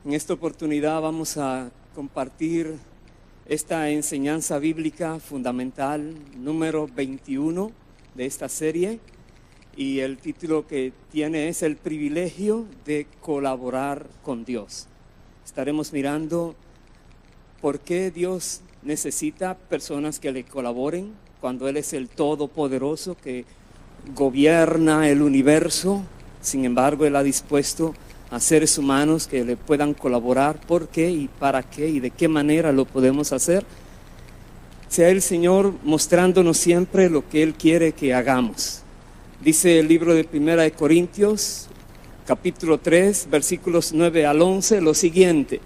En esta oportunidad vamos a compartir esta enseñanza bíblica fundamental número 21 de esta serie, y el título que tiene es El privilegio de colaborar con Dios. Estaremos mirando por qué Dios necesita personas que le colaboren cuando Él es el Todopoderoso que gobierna el universo. Sin embargo, Él ha dispuesto a seres humanos que le puedan colaborar. ¿Por qué y para qué y de qué manera lo podemos hacer? Sea el Señor mostrándonos siempre lo que Él quiere que hagamos. Dice el libro de 1 de Corintios, capítulo 3, versículos 9 al 11, lo siguiente: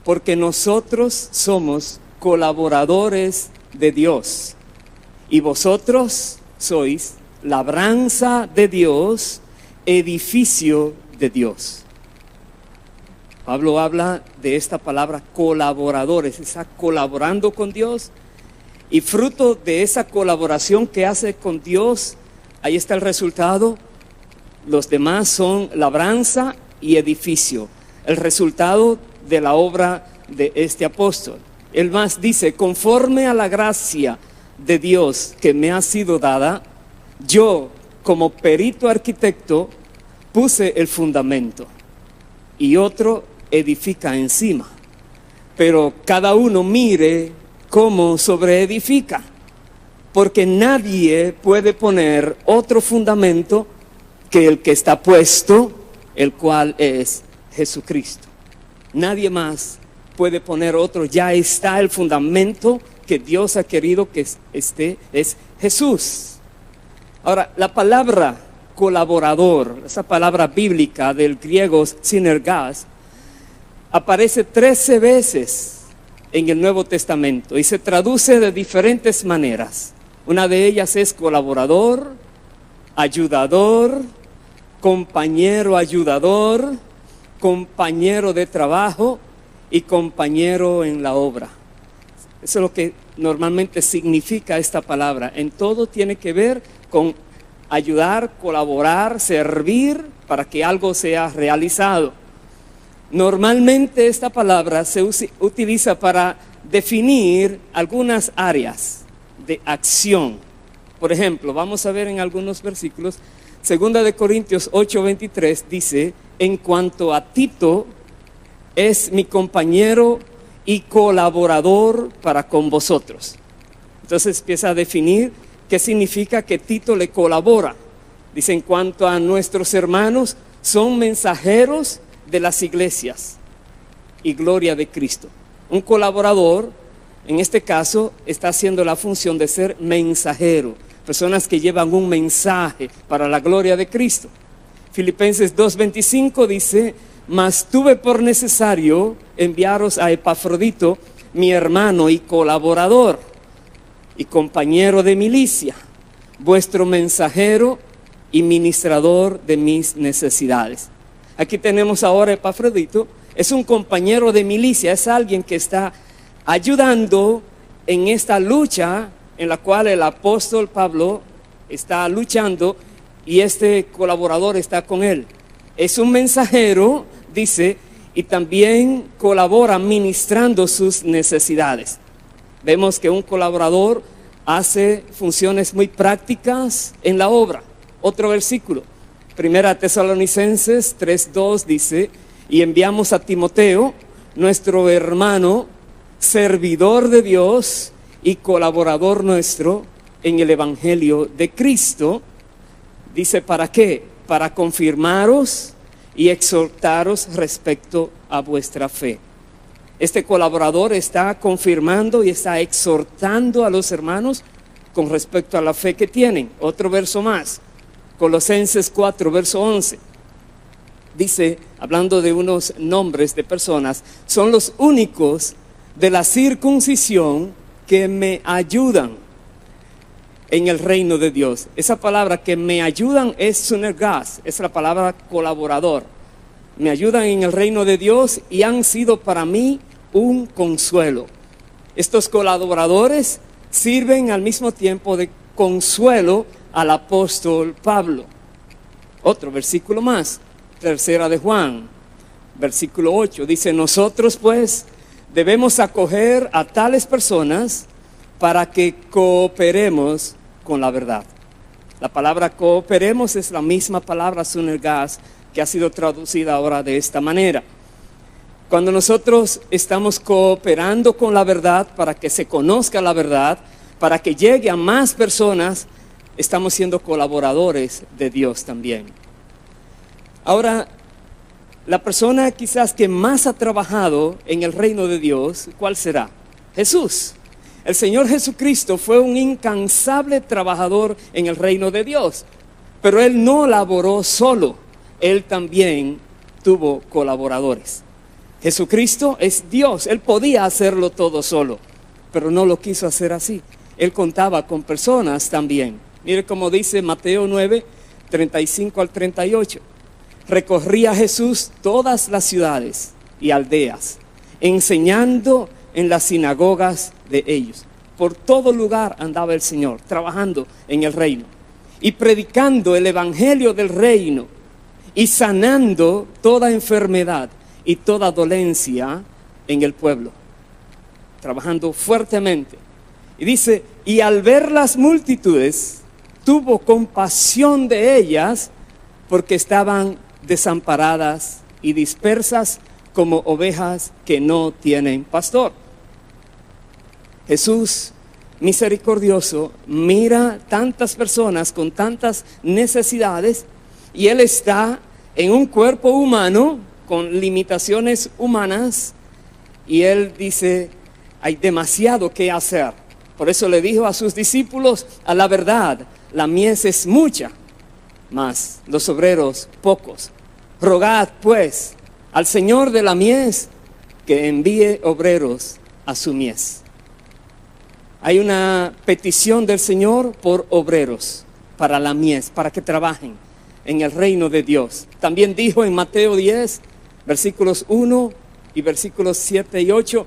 porque nosotros somos colaboradores de Dios, y vosotros sois labranza de Dios, edificio de Dios. Pablo habla de esta palabra colaboradores, está colaborando con Dios, y fruto de esa colaboración que hace con Dios, ahí está el resultado. Los demás son labranza y edificio, el resultado de la obra de este apóstol. Él más dice: conforme a la gracia de Dios que me ha sido dada, yo como perito arquitecto puse el fundamento y otro edifica encima, pero cada uno mire cómo sobreedifica, porque nadie puede poner otro fundamento que el que está puesto, el cual es Jesucristo. Nadie más puede poner otro, ya está el fundamento que Dios ha querido que esté, es Jesús. Ahora, la palabra colaborador, esa palabra bíblica del griego sinergas, aparece 13 veces en el Nuevo Testamento y se traduce de diferentes maneras. Una de ellas es colaborador, ayudador, compañero ayudador, compañero de trabajo y compañero en la obra. Eso es lo que normalmente significa esta palabra. En todo tiene que ver con ayudar, colaborar, servir para que algo sea realizado. Normalmente esta palabra se utiliza para definir algunas áreas de acción. Por ejemplo, vamos a ver en algunos versículos. 2 de Corintios 8:23 dice: en cuanto a Tito, es mi compañero y colaborador para con vosotros. Entonces empieza a definir qué significa que Tito le colabora. Dice: en cuanto a nuestros hermanos, son mensajeros de las iglesias y gloria de Cristo. Un colaborador, en este caso, está haciendo la función de ser mensajero, personas que llevan un mensaje para la gloria de Cristo. Filipenses 2:25 dice: mas tuve por necesario enviaros a Epafrodito, mi hermano y colaborador y compañero de milicia, vuestro mensajero y ministrador de mis necesidades. Aquí tenemos ahora Epafrodito, es un compañero de milicia, es alguien que está ayudando en esta lucha en la cual el apóstol Pablo está luchando, y este colaborador está con él. Es un mensajero, dice, y también colabora ministrando sus necesidades. Vemos que un colaborador hace funciones muy prácticas en la obra. Otro versículo, 1 Tesalonicenses 3:2 dice: y enviamos a Timoteo, nuestro hermano, servidor de Dios y colaborador nuestro en el evangelio de Cristo. Dice: ¿para qué? Para confirmaros y exhortaros respecto a vuestra fe. Este colaborador está confirmando y está exhortando a los hermanos con respecto a la fe que tienen. Otro verso más, Colosenses 4, verso 11. Dice, hablando de unos nombres de personas: son los únicos de la circuncisión que me ayudan en el reino de Dios. Esa palabra que me ayudan es sunergas, es la palabra colaborador. Me ayudan en el reino de Dios y han sido para mí un consuelo. Estos colaboradores sirven al mismo tiempo de consuelo al apóstol Pablo. Otro versículo más, 3 de Juan. versículo 8. Dice, nosotros pues debemos acoger a tales personas para que cooperemos con la verdad. La palabra cooperemos es la misma palabra sunergas que ha sido traducida ahora de esta manera. Cuando nosotros estamos cooperando con la verdad para que se conozca la verdad, para que llegue a más personas, estamos siendo colaboradores de Dios también. Ahora, la persona quizás que más ha trabajado en el reino de Dios, ¿cuál será? Jesús. El Señor Jesucristo fue un incansable trabajador en el reino de Dios, pero Él no laboró solo, Él también tuvo colaboradores. Jesucristo es Dios, Él podía hacerlo todo solo, pero no lo quiso hacer así. Él contaba con personas también. Mire cómo dice Mateo 9, 35 al 38. Recorría Jesús todas las ciudades y aldeas, enseñando en las sinagogas de ellos. Por todo lugar andaba el Señor, trabajando en el reino y predicando el evangelio del reino y sanando toda enfermedad y toda dolencia en el pueblo, trabajando fuertemente. Y dice, y al ver las multitudes, tuvo compasión de ellas, porque estaban desamparadas y dispersas como ovejas que no tienen pastor. Jesús, misericordioso, mira tantas personas con tantas necesidades, y Él está en un cuerpo humano con limitaciones humanas, y Él dice, hay demasiado que hacer. Por eso le dijo a sus discípulos, a la verdad, la mies es mucha, mas los obreros pocos. Rogad pues al Señor de la mies que envíe obreros a su mies. Hay una petición del Señor por obreros para la mies, para que trabajen en el reino de Dios. También dijo en Mateo 10, versículos 1 y versículos 7 y 8,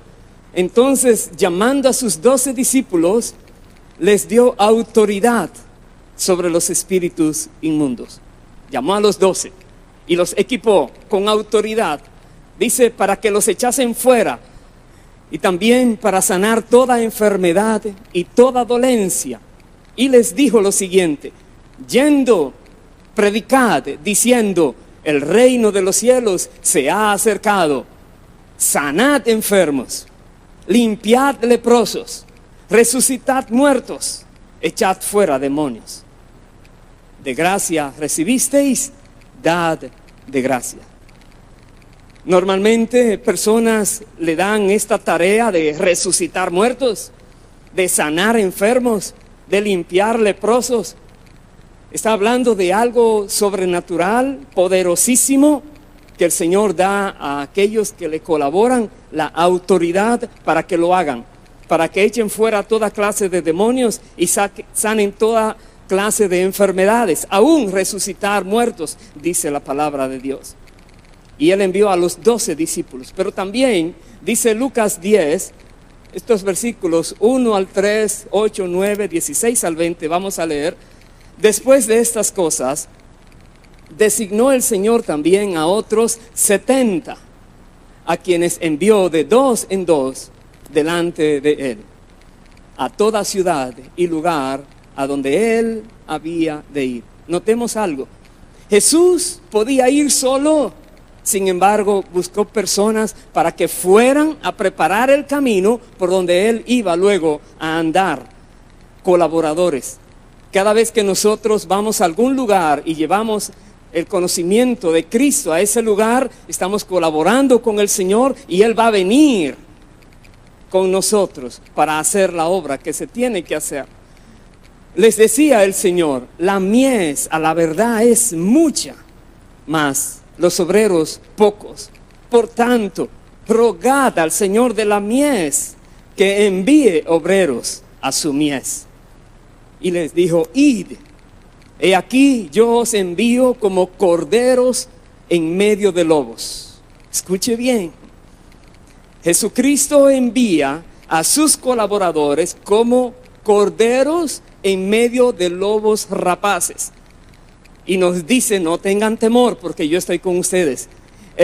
entonces llamando a sus 12 discípulos, les dio autoridad sobre los espíritus inmundos. Llamó a los 12 y los equipó con autoridad. Dice, para que los echasen fuera, y también para sanar toda enfermedad y toda dolencia. Y les dijo lo siguiente, yendo, predicad, diciendo, el reino de los cielos se ha acercado. Sanad enfermos, limpiad leprosos, resucitad muertos, echad fuera demonios. De gracia recibisteis, dad de gracia. Normalmente personas le dan esta tarea de resucitar muertos, de sanar enfermos, de limpiar leprosos. Está hablando de algo sobrenatural, poderosísimo, que el Señor da a aquellos que le colaboran la autoridad para que lo hagan, para que echen fuera toda clase de demonios y sanen toda clase de enfermedades, aún resucitar muertos, dice la palabra de Dios. Y Él envió a los 12 discípulos, pero también dice Lucas 10, estos versículos 1 al 3, 8, 9, 16 al 20, vamos a leer. Después de estas cosas, designó el Señor también a otros 70, a quienes envió de 2 en 2 delante de Él, a toda ciudad y lugar a donde Él había de ir. Notemos algo, Jesús podía ir solo, sin embargo buscó personas para que fueran a preparar el camino por donde Él iba luego a andar, colaboradores. Cada vez que nosotros vamos a algún lugar y llevamos el conocimiento de Cristo a ese lugar, estamos colaborando con el Señor y Él va a venir con nosotros para hacer la obra que se tiene que hacer. Les decía el Señor, la mies a la verdad es mucha, mas los obreros pocos. Por tanto, rogad al Señor de la mies que envíe obreros a su mies. Y les dijo, id, he aquí yo os envío como corderos en medio de lobos. Escuche bien, Jesucristo envía a sus colaboradores como corderos en medio de lobos rapaces. Y nos dice, no tengan temor porque yo estoy con ustedes.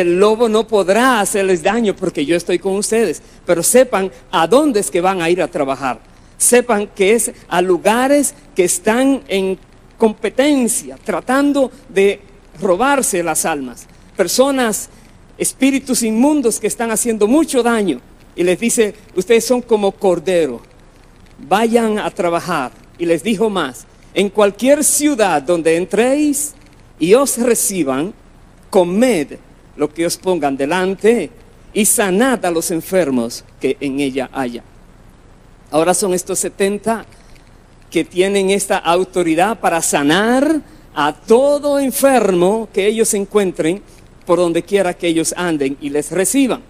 el lobo no podrá hacerles daño porque yo estoy con ustedes. Pero sepan a dónde es que van a ir a trabajar. Sepan que es a lugares que están en competencia, tratando de robarse las almas. Personas, espíritus inmundos que están haciendo mucho daño. Y les dice, ustedes son como cordero, vayan a trabajar. Y les dijo más, en cualquier ciudad donde entréis y os reciban, comed lo que os pongan delante y sanad a los enfermos que en ella haya. Ahora son estos 70 que tienen esta autoridad para sanar a todo enfermo que ellos encuentren por donde quiera que ellos anden y les reciban.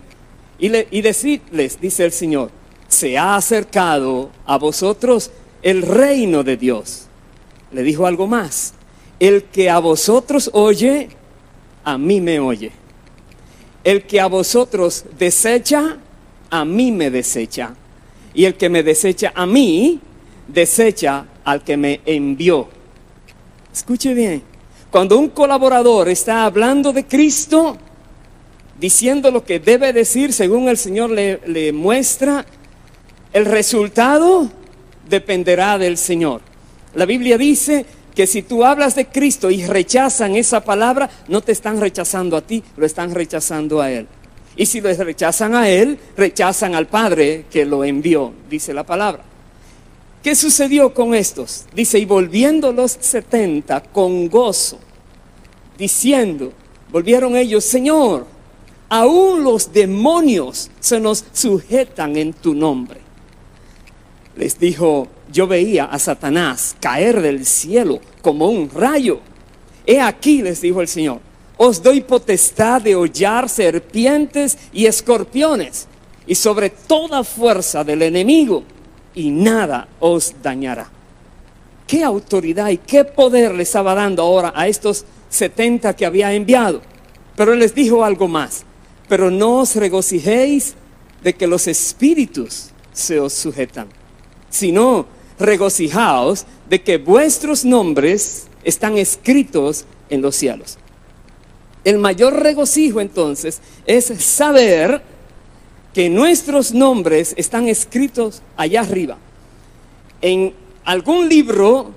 Y decidles, dice el Señor, se ha acercado a vosotros el reino de Dios. Le dijo algo más, el que a vosotros oye, a mí me oye. El que a vosotros desecha, a mí me desecha. Y el que me desecha a mí, desecha al que me envió. Escuche bien, cuando un colaborador está hablando de Cristo, diciendo lo que debe decir según el Señor le muestra, el resultado dependerá del Señor. La Biblia dice que si tú hablas de Cristo y rechazan esa palabra, no te están rechazando a ti, lo están rechazando a Él. Y si lo rechazan a Él, rechazan al Padre que lo envió, dice la palabra. ¿Qué sucedió con estos? Dice, y volviendo los 70 con gozo, diciendo, volvieron ellos, Señor, aún los demonios se nos sujetan en tu nombre. Les dijo, yo veía a Satanás caer del cielo como un rayo. He aquí, les dijo el Señor, os doy potestad de hollar serpientes y escorpiones y sobre toda fuerza del enemigo, y nada os dañará. ¿Qué autoridad y qué poder le estaba dando ahora a estos 70 que había enviado? Pero les dijo algo más. Pero no os regocijéis de que los espíritus se os sujetan, sino regocijaos de que vuestros nombres están escritos en los cielos. El mayor regocijo entonces es saber que nuestros nombres están escritos allá arriba, en algún libro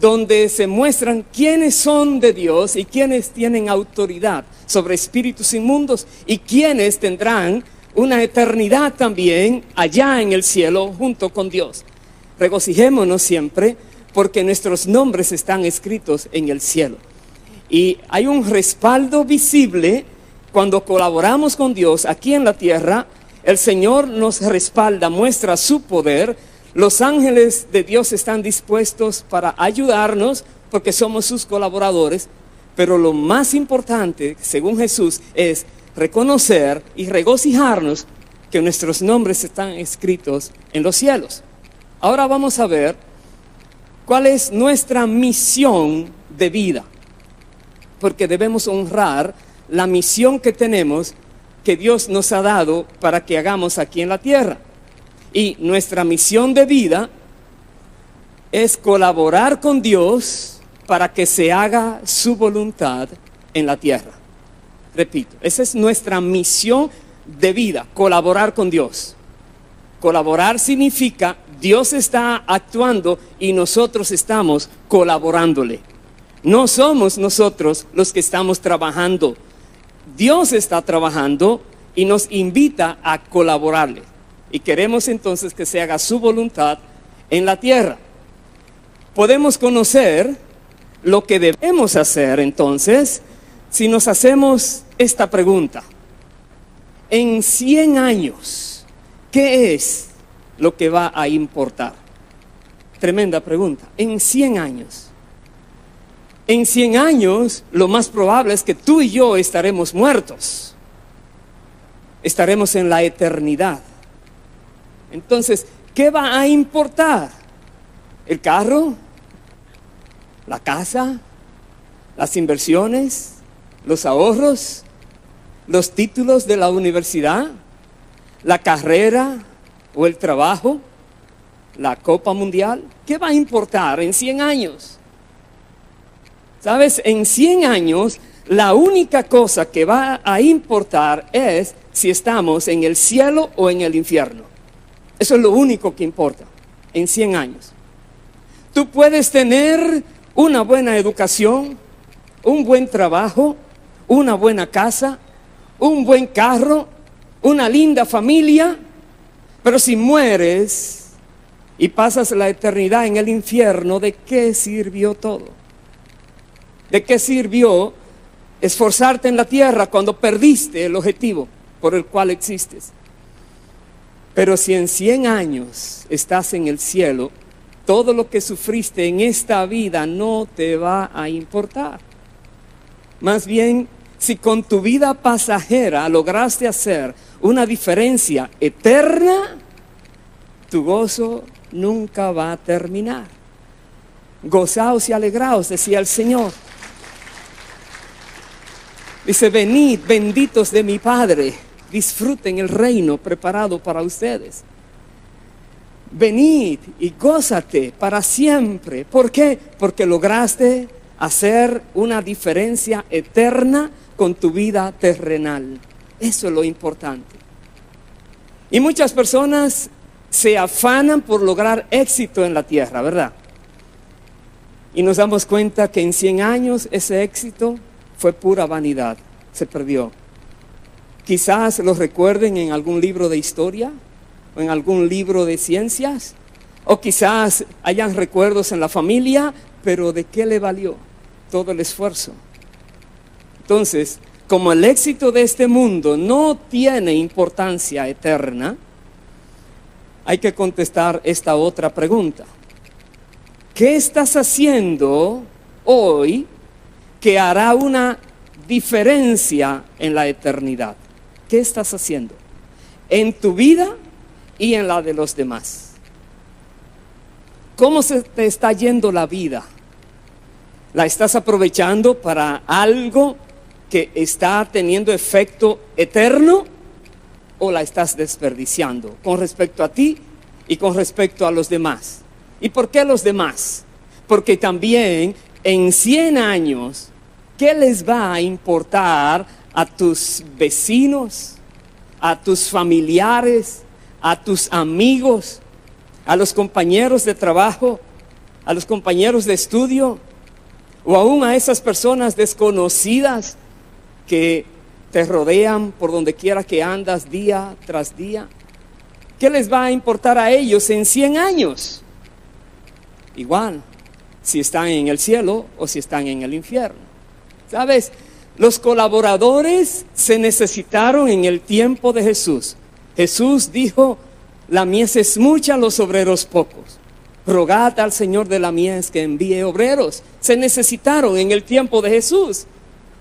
donde se muestran quiénes son de Dios y quiénes tienen autoridad sobre espíritus inmundos y quiénes tendrán una eternidad también allá en el cielo junto con Dios. Regocijémonos siempre porque nuestros nombres están escritos en el cielo. Y hay un respaldo visible cuando colaboramos con Dios aquí en la tierra. El Señor nos respalda, muestra su poder. Los ángeles de Dios están dispuestos para ayudarnos porque somos sus colaboradores. Pero lo más importante, según Jesús, es reconocer y regocijarnos que nuestros nombres están escritos en los cielos. Ahora vamos a ver cuál es nuestra misión de vida, porque debemos honrar la misión que tenemos, que Dios nos ha dado para que hagamos aquí en la tierra. Y nuestra misión de vida es colaborar con Dios para que se haga su voluntad en la tierra. Repito, esa es nuestra misión de vida, colaborar con Dios. Colaborar significa Dios está actuando y nosotros estamos colaborándole. No somos nosotros los que estamos trabajando. Dios está trabajando y nos invita a colaborarle. Y queremos entonces que se haga su voluntad en la tierra. Podemos conocer lo que debemos hacer entonces si nos hacemos esta pregunta. En 100 años, ¿qué es lo que va a importar? Tremenda pregunta. En 100 años. En 100 años, lo más probable es que tú y yo estaremos muertos. Estaremos en la eternidad. Entonces, ¿qué va a importar? ¿El carro? ¿La casa? ¿Las inversiones? ¿Los ahorros? ¿Los títulos de la universidad? ¿La carrera o el trabajo? ¿La Copa Mundial? ¿Qué va a importar en 100 años? ¿Sabes? En 100 años la única cosa que va a importar es si estamos en el cielo o en el infierno. Eso es lo único que importa en 100 años. Tú puedes tener una buena educación, un buen trabajo, una buena casa, un buen carro, una linda familia, pero si mueres y pasas la eternidad en el infierno, ¿de qué sirvió todo? ¿De qué sirvió esforzarte en la tierra cuando perdiste el objetivo por el cual existes? Pero si en 100 años estás en el cielo, todo lo que sufriste en esta vida no te va a importar. Más bien, si con tu vida pasajera lograste hacer una diferencia eterna, tu gozo nunca va a terminar. Gozaos y alegraos, decía el Señor. Dice, venid, benditos de mi Padre, disfruten el reino preparado para ustedes. Venid y gózate para siempre. ¿Por qué? Porque lograste hacer una diferencia eterna con tu vida terrenal. Eso es lo importante. Y muchas personas se afanan por lograr éxito en la tierra, ¿verdad? Y nos damos cuenta que en 100 años ese éxito fue pura vanidad, se perdió. Quizás lo recuerden en algún libro de historia o en algún libro de ciencias, o quizás hayan recuerdos en la familia, pero ¿de qué le valió todo el esfuerzo? Entonces, como el éxito de este mundo no tiene importancia eterna, hay que contestar esta otra pregunta. ¿Qué estás haciendo hoy que hará una diferencia en la eternidad? ¿Qué estás haciendo en tu vida y en la de los demás? ¿Cómo se te está yendo la vida? ¿La estás aprovechando para algo que está teniendo efecto eterno o la estás desperdiciando con respecto a ti y con respecto a los demás? ¿Y por qué los demás? Porque también en 100 años, ¿qué les va a importar a tus vecinos, a tus familiares, a tus amigos, a los compañeros de trabajo, a los compañeros de estudio, o aún a esas personas desconocidas que te rodean por donde quiera que andas día tras día? ¿Qué les va a importar a ellos en 100 años? Igual, si están en el cielo o si están en el infierno. ¿Sabes? Los colaboradores se necesitaron en el tiempo de Jesús. Jesús dijo, la mies es mucha, los obreros pocos. Rogad al Señor de la mies que envíe obreros. Se necesitaron en el tiempo de Jesús,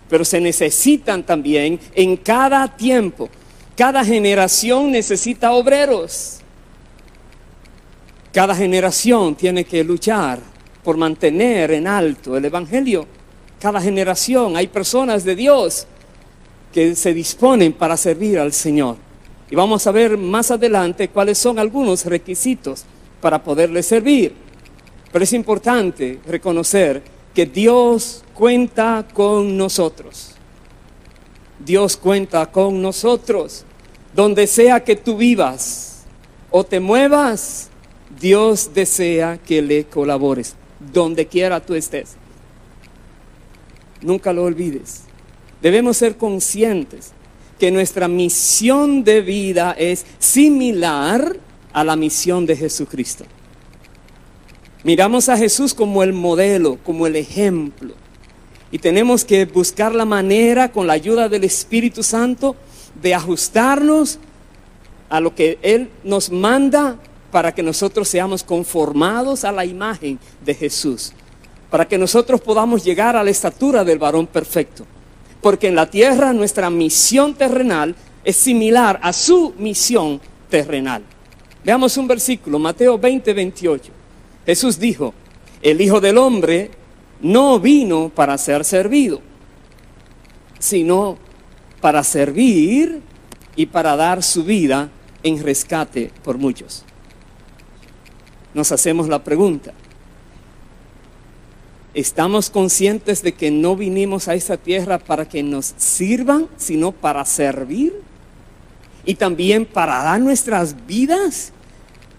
pero se necesitan también en cada tiempo. Cada generación necesita obreros. Cada generación tiene que luchar por mantener en alto el evangelio. Cada generación hay personas de Dios que se disponen para servir al Señor. Y vamos a ver más adelante cuáles son algunos requisitos para poderle servir. Pero es importante reconocer que Dios cuenta con nosotros. Dios cuenta con nosotros. Donde sea que tú vivas o te muevas, Dios desea que le colabores, donde quiera tú estés. Nunca lo olvides. Debemos ser conscientes que nuestra misión de vida es similar a la misión de Jesucristo. Miramos a Jesús como el modelo, como el ejemplo. Y tenemos que buscar la manera, con la ayuda del Espíritu Santo, de ajustarnos a lo que Él nos manda para que nosotros seamos conformados a la imagen de Jesús, para que nosotros podamos llegar a la estatura del varón perfecto. Porque en la tierra nuestra misión terrenal es similar a su misión terrenal. Veamos un versículo, Mateo 20:28. Jesús dijo, el Hijo del Hombre no vino para ser servido, sino para servir y para dar su vida en rescate por muchos. Nos hacemos la pregunta, estamos conscientes de que no vinimos a esta tierra para que nos sirvan, sino para servir y también para dar nuestras vidas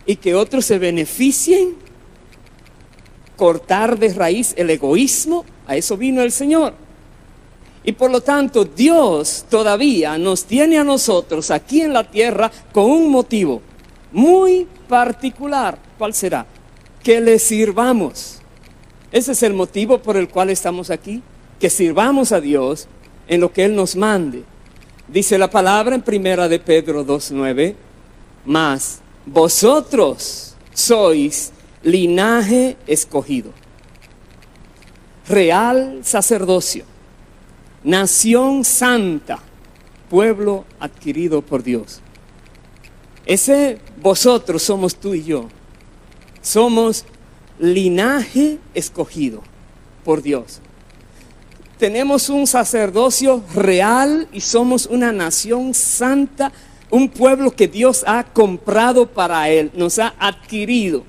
y que otros se beneficien, cortar de raíz el egoísmo. A eso vino el Señor. Y por lo tanto, Dios todavía nos tiene a nosotros aquí en la tierra con un motivo muy particular. ¿Cuál será? Que le sirvamos. Ese es el motivo por el cual estamos aquí, que sirvamos a Dios en lo que Él nos mande. Dice la palabra en 1 de Pedro 2:9, mas vosotros sois linaje escogido, real sacerdocio, nación santa, pueblo adquirido por Dios. Ese vosotros somos tú y yo. Somos linaje escogido por Dios. Tenemos un sacerdocio real y somos una nación santa, un pueblo que Dios ha comprado para Él, nos ha adquirido.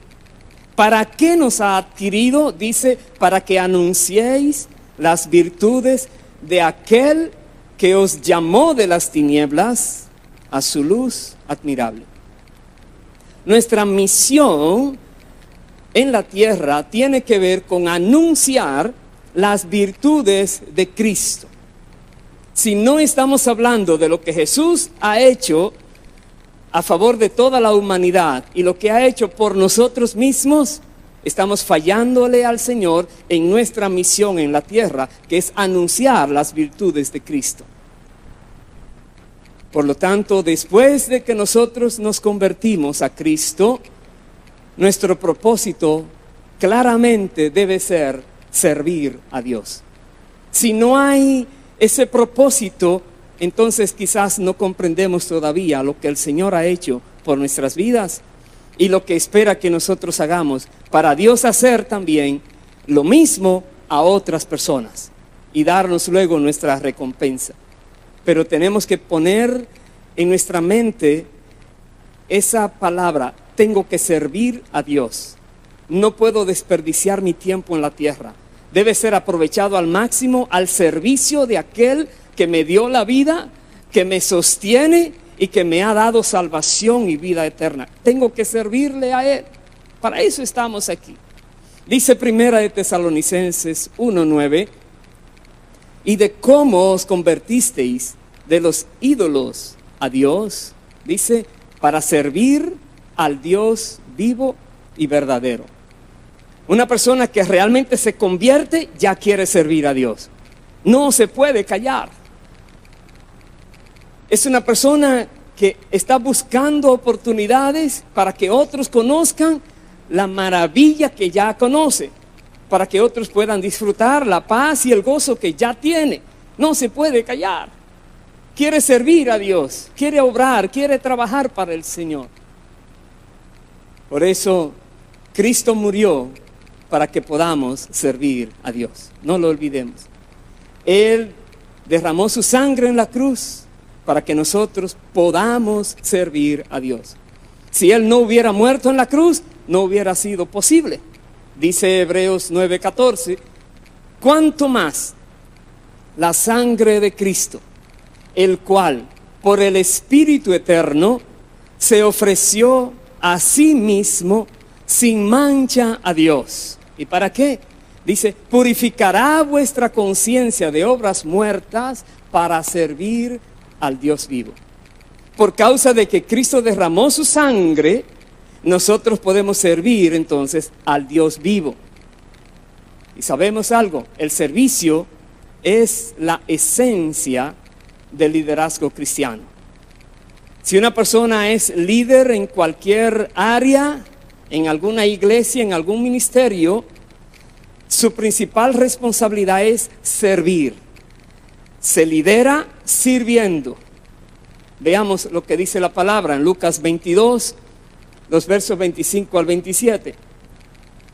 ¿Para qué nos ha adquirido? Dice, para que anunciéis las virtudes de aquel que os llamó de las tinieblas a su luz admirable. Nuestra misión en la tierra tiene que ver con anunciar las virtudes de Cristo. Si no estamos hablando de lo que Jesús ha hecho a favor de toda la humanidad y lo que ha hecho por nosotros mismos, estamos fallándole al Señor en nuestra misión en la tierra, que es anunciar las virtudes de Cristo. Por lo tanto, después de que nosotros nos convertimos a Cristo, nuestro propósito claramente debe ser servir a Dios. Si no hay ese propósito, entonces quizás no comprendemos todavía lo que el Señor ha hecho por nuestras vidas y lo que espera que nosotros hagamos para Dios hacer también lo mismo a otras personas y darnos luego nuestra recompensa. Pero tenemos que poner en nuestra mente esa palabra: tengo que servir a Dios. No puedo desperdiciar mi tiempo en la tierra. Debe ser aprovechado al máximo al servicio de aquel que me dio la vida, que me sostiene y que me ha dado salvación y vida eterna. Tengo que servirle a Él. Para eso estamos aquí. Dice 1 de Tesalonicenses 1:9, y de cómo os convertisteis de los ídolos a Dios, dice, para servir al Dios vivo y verdadero. Una persona que realmente se convierte ya quiere servir a Dios. No se puede callar. Es una persona que está buscando oportunidades para que otros conozcan la maravilla que ya conoce, para que otros puedan disfrutar la paz y el gozo que ya tiene. No se puede callar. Quiere servir a Dios, quiere obrar, quiere trabajar para el Señor. Por eso Cristo murió para que podamos servir a Dios. No lo olvidemos. Él derramó su sangre en la cruz para que nosotros podamos servir a Dios. Si Él no hubiera muerto en la cruz, no hubiera sido posible. Dice Hebreos 9:14, cuánto más la sangre de Cristo, el cual por el Espíritu eterno se ofreció a sí mismo sin mancha a Dios. ¿Y para qué? Dice, purificará vuestra conciencia de obras muertas para servir al Dios vivo. Por causa de que Cristo derramó su sangre, nosotros podemos servir entonces al Dios vivo. Y sabemos algo, el servicio es la esencia del liderazgo cristiano. Si una persona es líder en cualquier área, en alguna iglesia, en algún ministerio, su principal responsabilidad es servir. Se lidera sirviendo. Veamos lo que dice la palabra en Lucas 22, los versos 25 al 27.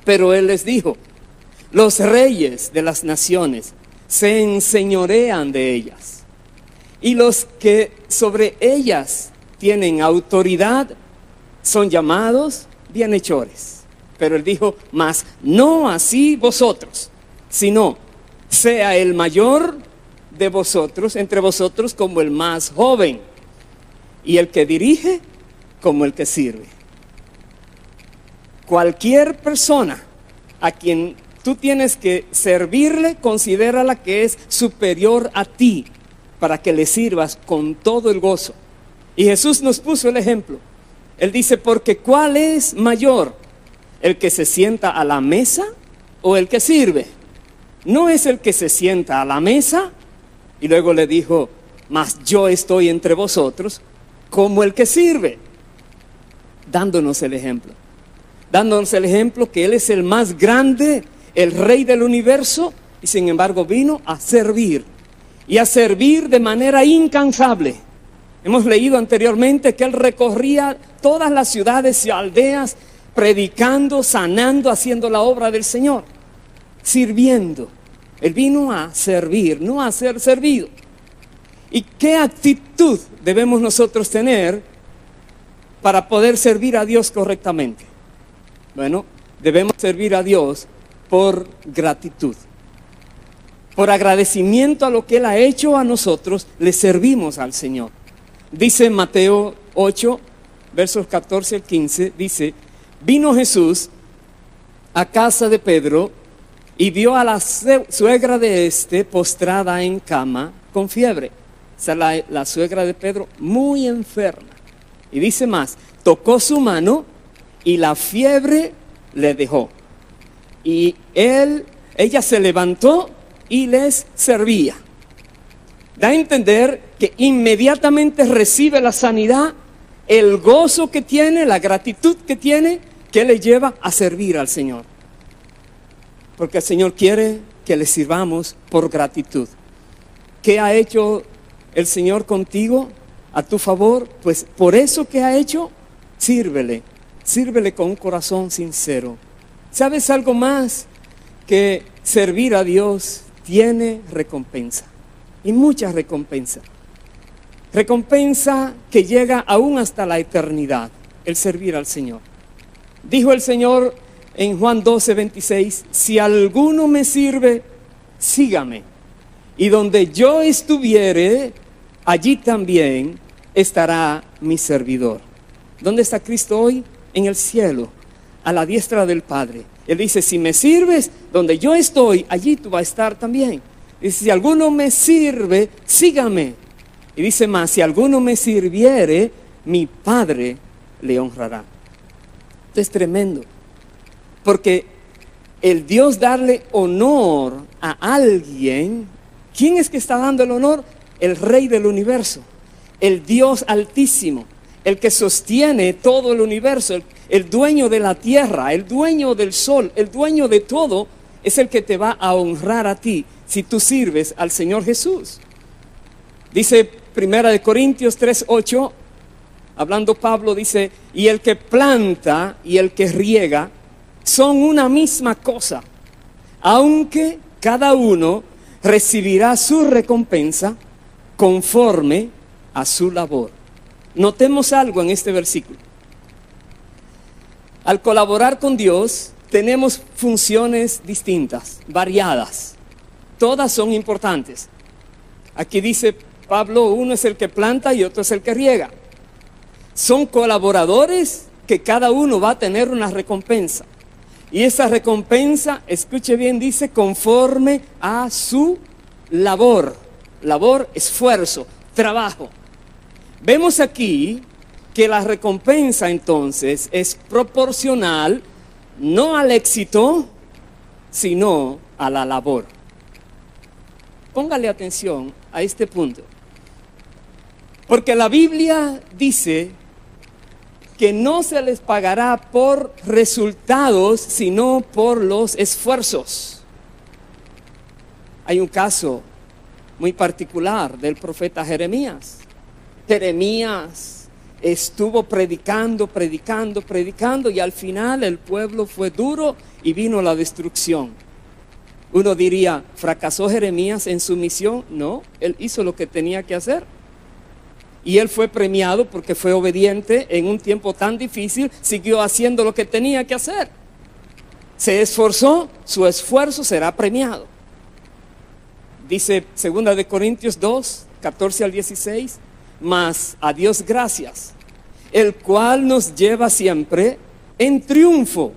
Pero Él les dijo, los reyes de las naciones se enseñorean de ellas, y los que sobre ellas tienen autoridad son llamados bienhechores. Pero Él dijo, mas no así vosotros, sino sea el mayor de vosotros, entre vosotros, como el más joven, y el que dirige como el que sirve. Cualquier persona a quien tú tienes que servirle, considérala que es superior a ti, para que le sirvas con todo el gozo. Y Jesús nos puso el ejemplo. Él dice, porque ¿cuál es mayor? ¿El que se sienta a la mesa o el que sirve? No es el que se sienta a la mesa. Y luego le dijo, mas yo estoy entre vosotros como el que sirve. Dándonos el ejemplo. Dándonos el ejemplo que Él es el más grande, el Rey del universo, y sin embargo vino a servir. Y a servir de manera incansable. Hemos leído anteriormente que Él recorría todas las ciudades y aldeas, predicando, sanando, haciendo la obra del Señor, sirviendo. Él vino a servir, no a ser servido. ¿Y qué actitud debemos nosotros tener para poder servir a Dios correctamente? Bueno, debemos servir a Dios por gratitud. Por agradecimiento a lo que Él ha hecho a nosotros, le servimos al Señor. Dice Mateo 8, versos 14 al 15, dice, vino Jesús a casa de Pedro y vio a la suegra de éste postrada en cama con fiebre. O sea, la suegra de Pedro muy enferma. Y dice más, tocó su mano y la fiebre le dejó. Y ella se levantó y les servía. Da a entender que inmediatamente recibe la sanidad, el gozo que tiene, la gratitud que tiene, que le lleva a servir al Señor. Porque el Señor quiere que le sirvamos por gratitud. ¿Qué ha hecho el Señor contigo a tu favor? Pues por eso que ha hecho, sírvele con un corazón sincero. ¿Sabes algo más? Que servir a Dios tiene recompensa, y mucha recompensa. Recompensa que llega aún hasta la eternidad, el servir al Señor. Dijo el Señor en Juan 12, 26, si alguno me sirve, sígame. Y donde yo estuviere, allí también estará mi servidor. ¿Dónde está Cristo hoy? En el cielo, a la diestra del Padre. Él dice, si me sirves, donde yo estoy, allí tú vas a estar también. Y si alguno me sirve, sígame. Y dice más, si alguno me sirviere, mi Padre le honrará. Esto es tremendo. Porque el Dios darle honor a alguien, ¿quién es que está dando el honor? El Rey del universo, el Dios altísimo, el que sostiene todo el universo, el dueño de la tierra, el dueño del sol, el dueño de todo, es el que te va a honrar a ti si tú sirves al Señor Jesús. Dice 1 Corintios 3:8, hablando Pablo, dice, y el que planta y el que riega son una misma cosa, aunque cada uno recibirá su recompensa conforme a su labor. Notemos algo en este versículo. Al colaborar con Dios, tenemos funciones distintas, variadas. Todas son importantes. Aquí dice Pablo, uno es el que planta y otro es el que riega. Son colaboradores que cada uno va a tener una recompensa. Y esa recompensa, escuche bien, dice conforme a su labor. Labor, esfuerzo, trabajo. Vemos aquí que la recompensa entonces es proporcional no al éxito, sino a la labor. Póngale atención a este punto. Porque la Biblia dice que no se les pagará por resultados, sino por los esfuerzos. Hay un caso muy particular del profeta Jeremías. Jeremías estuvo predicando y al final el pueblo fue duro y vino la destrucción. Uno diría, ¿fracasó Jeremías en su misión? No, él hizo lo que tenía que hacer. Y él fue premiado porque fue obediente en un tiempo tan difícil, siguió haciendo lo que tenía que hacer. se esforzó, su esfuerzo será premiado. Dice 2 de Corintios 2, 14 al 16, mas a Dios gracias, el cual nos lleva siempre en triunfo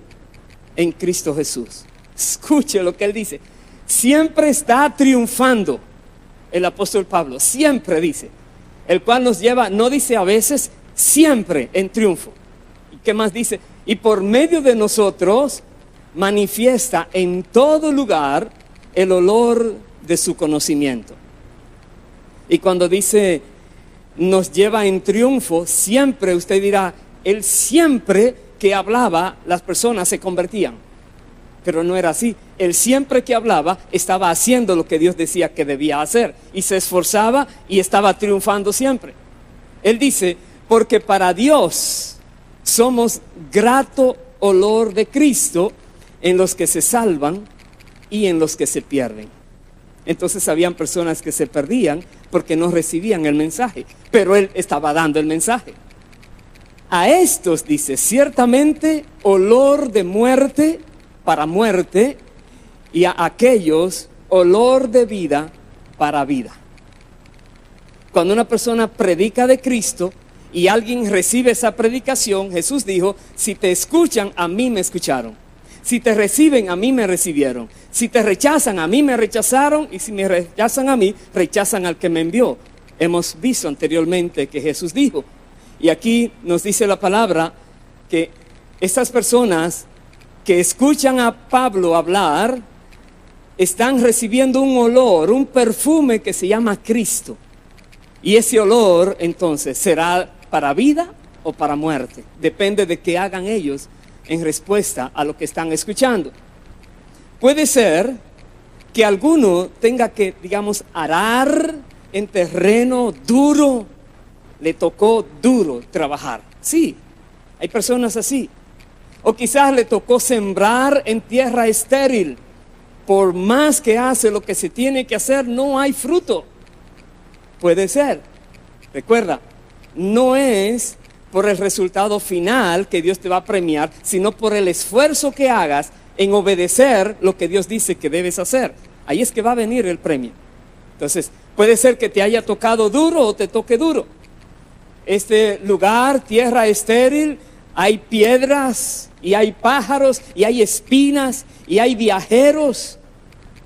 en Cristo Jesús. Escuche lo que él dice, siempre está triunfando el apóstol Pablo, siempre dice, el cual nos lleva, no dice a veces, siempre en triunfo. ¿Y qué más dice? Y por medio de nosotros manifiesta en todo lugar el olor de su conocimiento. Y cuando dice nos lleva en triunfo, siempre usted dirá, él siempre que hablaba las personas se convertían, pero no era así. Él siempre que hablaba estaba haciendo lo que Dios decía que debía hacer y se esforzaba y estaba triunfando siempre. Él dice, porque para Dios somos grato olor de Cristo en los que se salvan y en los que se pierden. Entonces habían personas que se perdían porque no recibían el mensaje, pero él estaba dando el mensaje. A estos dice, ciertamente olor de muerte para muerte, y a aquellos olor de vida para vida. Cuando una persona predica de Cristo y alguien recibe esa predicación, Jesús dijo, si te escuchan, a mí me escucharon. Si te reciben, a mí me recibieron. Si te rechazan, a mí me rechazaron. Y si me rechazan a mí, rechazan al que me envió. Hemos visto anteriormente que Jesús dijo. Y aquí nos dice la palabra que estas personas que escuchan a Pablo hablar, están recibiendo un olor, un perfume que se llama Cristo. Y ese olor, entonces, será para vida o para muerte. Depende de qué hagan ellos en respuesta a lo que están escuchando. Puede ser que alguno tenga que, digamos, arar en terreno duro. Le tocó duro trabajar. Sí, hay personas así. O quizás le tocó sembrar en tierra estéril. Por más que hace lo que se tiene que hacer, no hay fruto. Puede ser. Recuerda, no es por el resultado final que Dios te va a premiar, sino por el esfuerzo que hagas en obedecer lo que Dios dice que debes hacer. Ahí es que va a venir el premio. Entonces, puede ser que te haya tocado duro o te toque duro. Este lugar, tierra estéril, hay piedras y hay pájaros y hay espinas y hay viajeros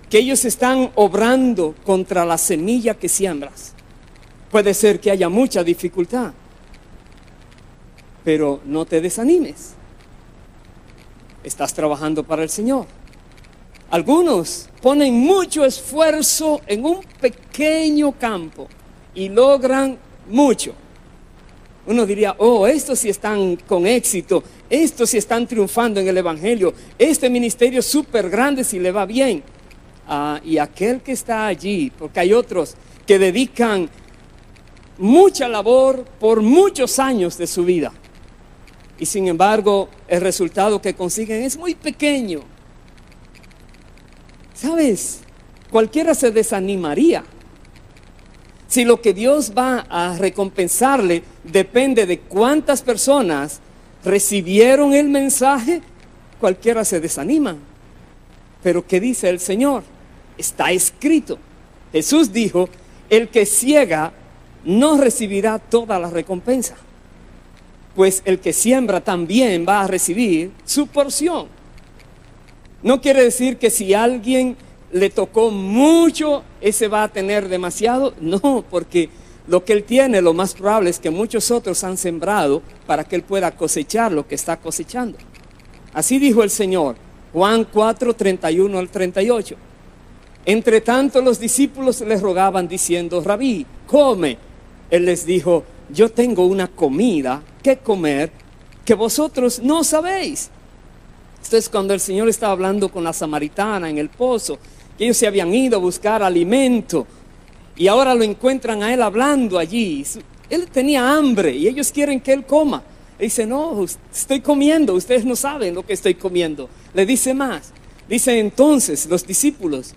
que ellos están obrando contra la semilla que siembras. Puede ser que haya mucha dificultad, pero no te desanimes. Estás trabajando para el Señor. Algunos ponen mucho esfuerzo en un pequeño campo y logran mucho. Uno diría, oh, estos sí están con éxito, estos sí están triunfando en el Evangelio, este ministerio es súper grande si le va bien. Y aquel que está allí, porque hay otros que dedican mucha labor por muchos años de su vida. Y sin embargo, el resultado que consiguen es muy pequeño. ¿Sabes? Cualquiera se desanimaría. Si lo que Dios va a recompensarle depende de cuántas personas recibieron el mensaje, cualquiera se desanima. Pero ¿qué dice el Señor? Está escrito. Jesús dijo, el que ciega no recibirá toda la recompensa. Pues el que siembra también va a recibir su porción. No quiere decir que si a alguien le tocó mucho, ese va a tener demasiado. No, porque lo que él tiene, lo más probable es que muchos otros han sembrado para que él pueda cosechar lo que está cosechando. Así dijo el Señor, Juan 4, 31 al 38. Entre tanto los discípulos les rogaban diciendo, Rabí, come. Él les dijo, yo tengo una comida que comer que vosotros no sabéis. Esto es cuando el Señor estaba hablando con la samaritana en el pozo, que ellos se habían ido a buscar alimento y ahora lo encuentran a él hablando allí. Él tenía hambre y ellos quieren que él coma. Él dice, no, estoy comiendo, ustedes no saben lo que estoy comiendo. Le dice más, dice entonces los discípulos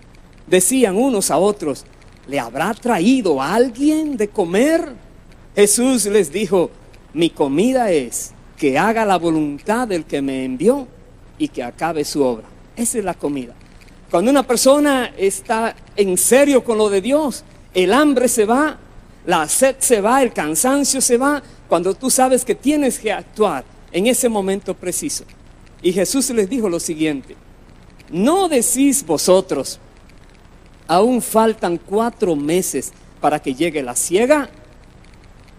decían unos a otros, ¿le habrá traído alguien de comer? Jesús les dijo, mi comida es que haga la voluntad del que me envió y que acabe su obra. Esa es la comida. Cuando una persona está en serio con lo de Dios, el hambre se va, la sed se va, el cansancio se va, cuando tú sabes que tienes que actuar en ese momento preciso. Y Jesús les dijo lo siguiente: ¿no decís vosotros, aún faltan 4 meses para que llegue la siega?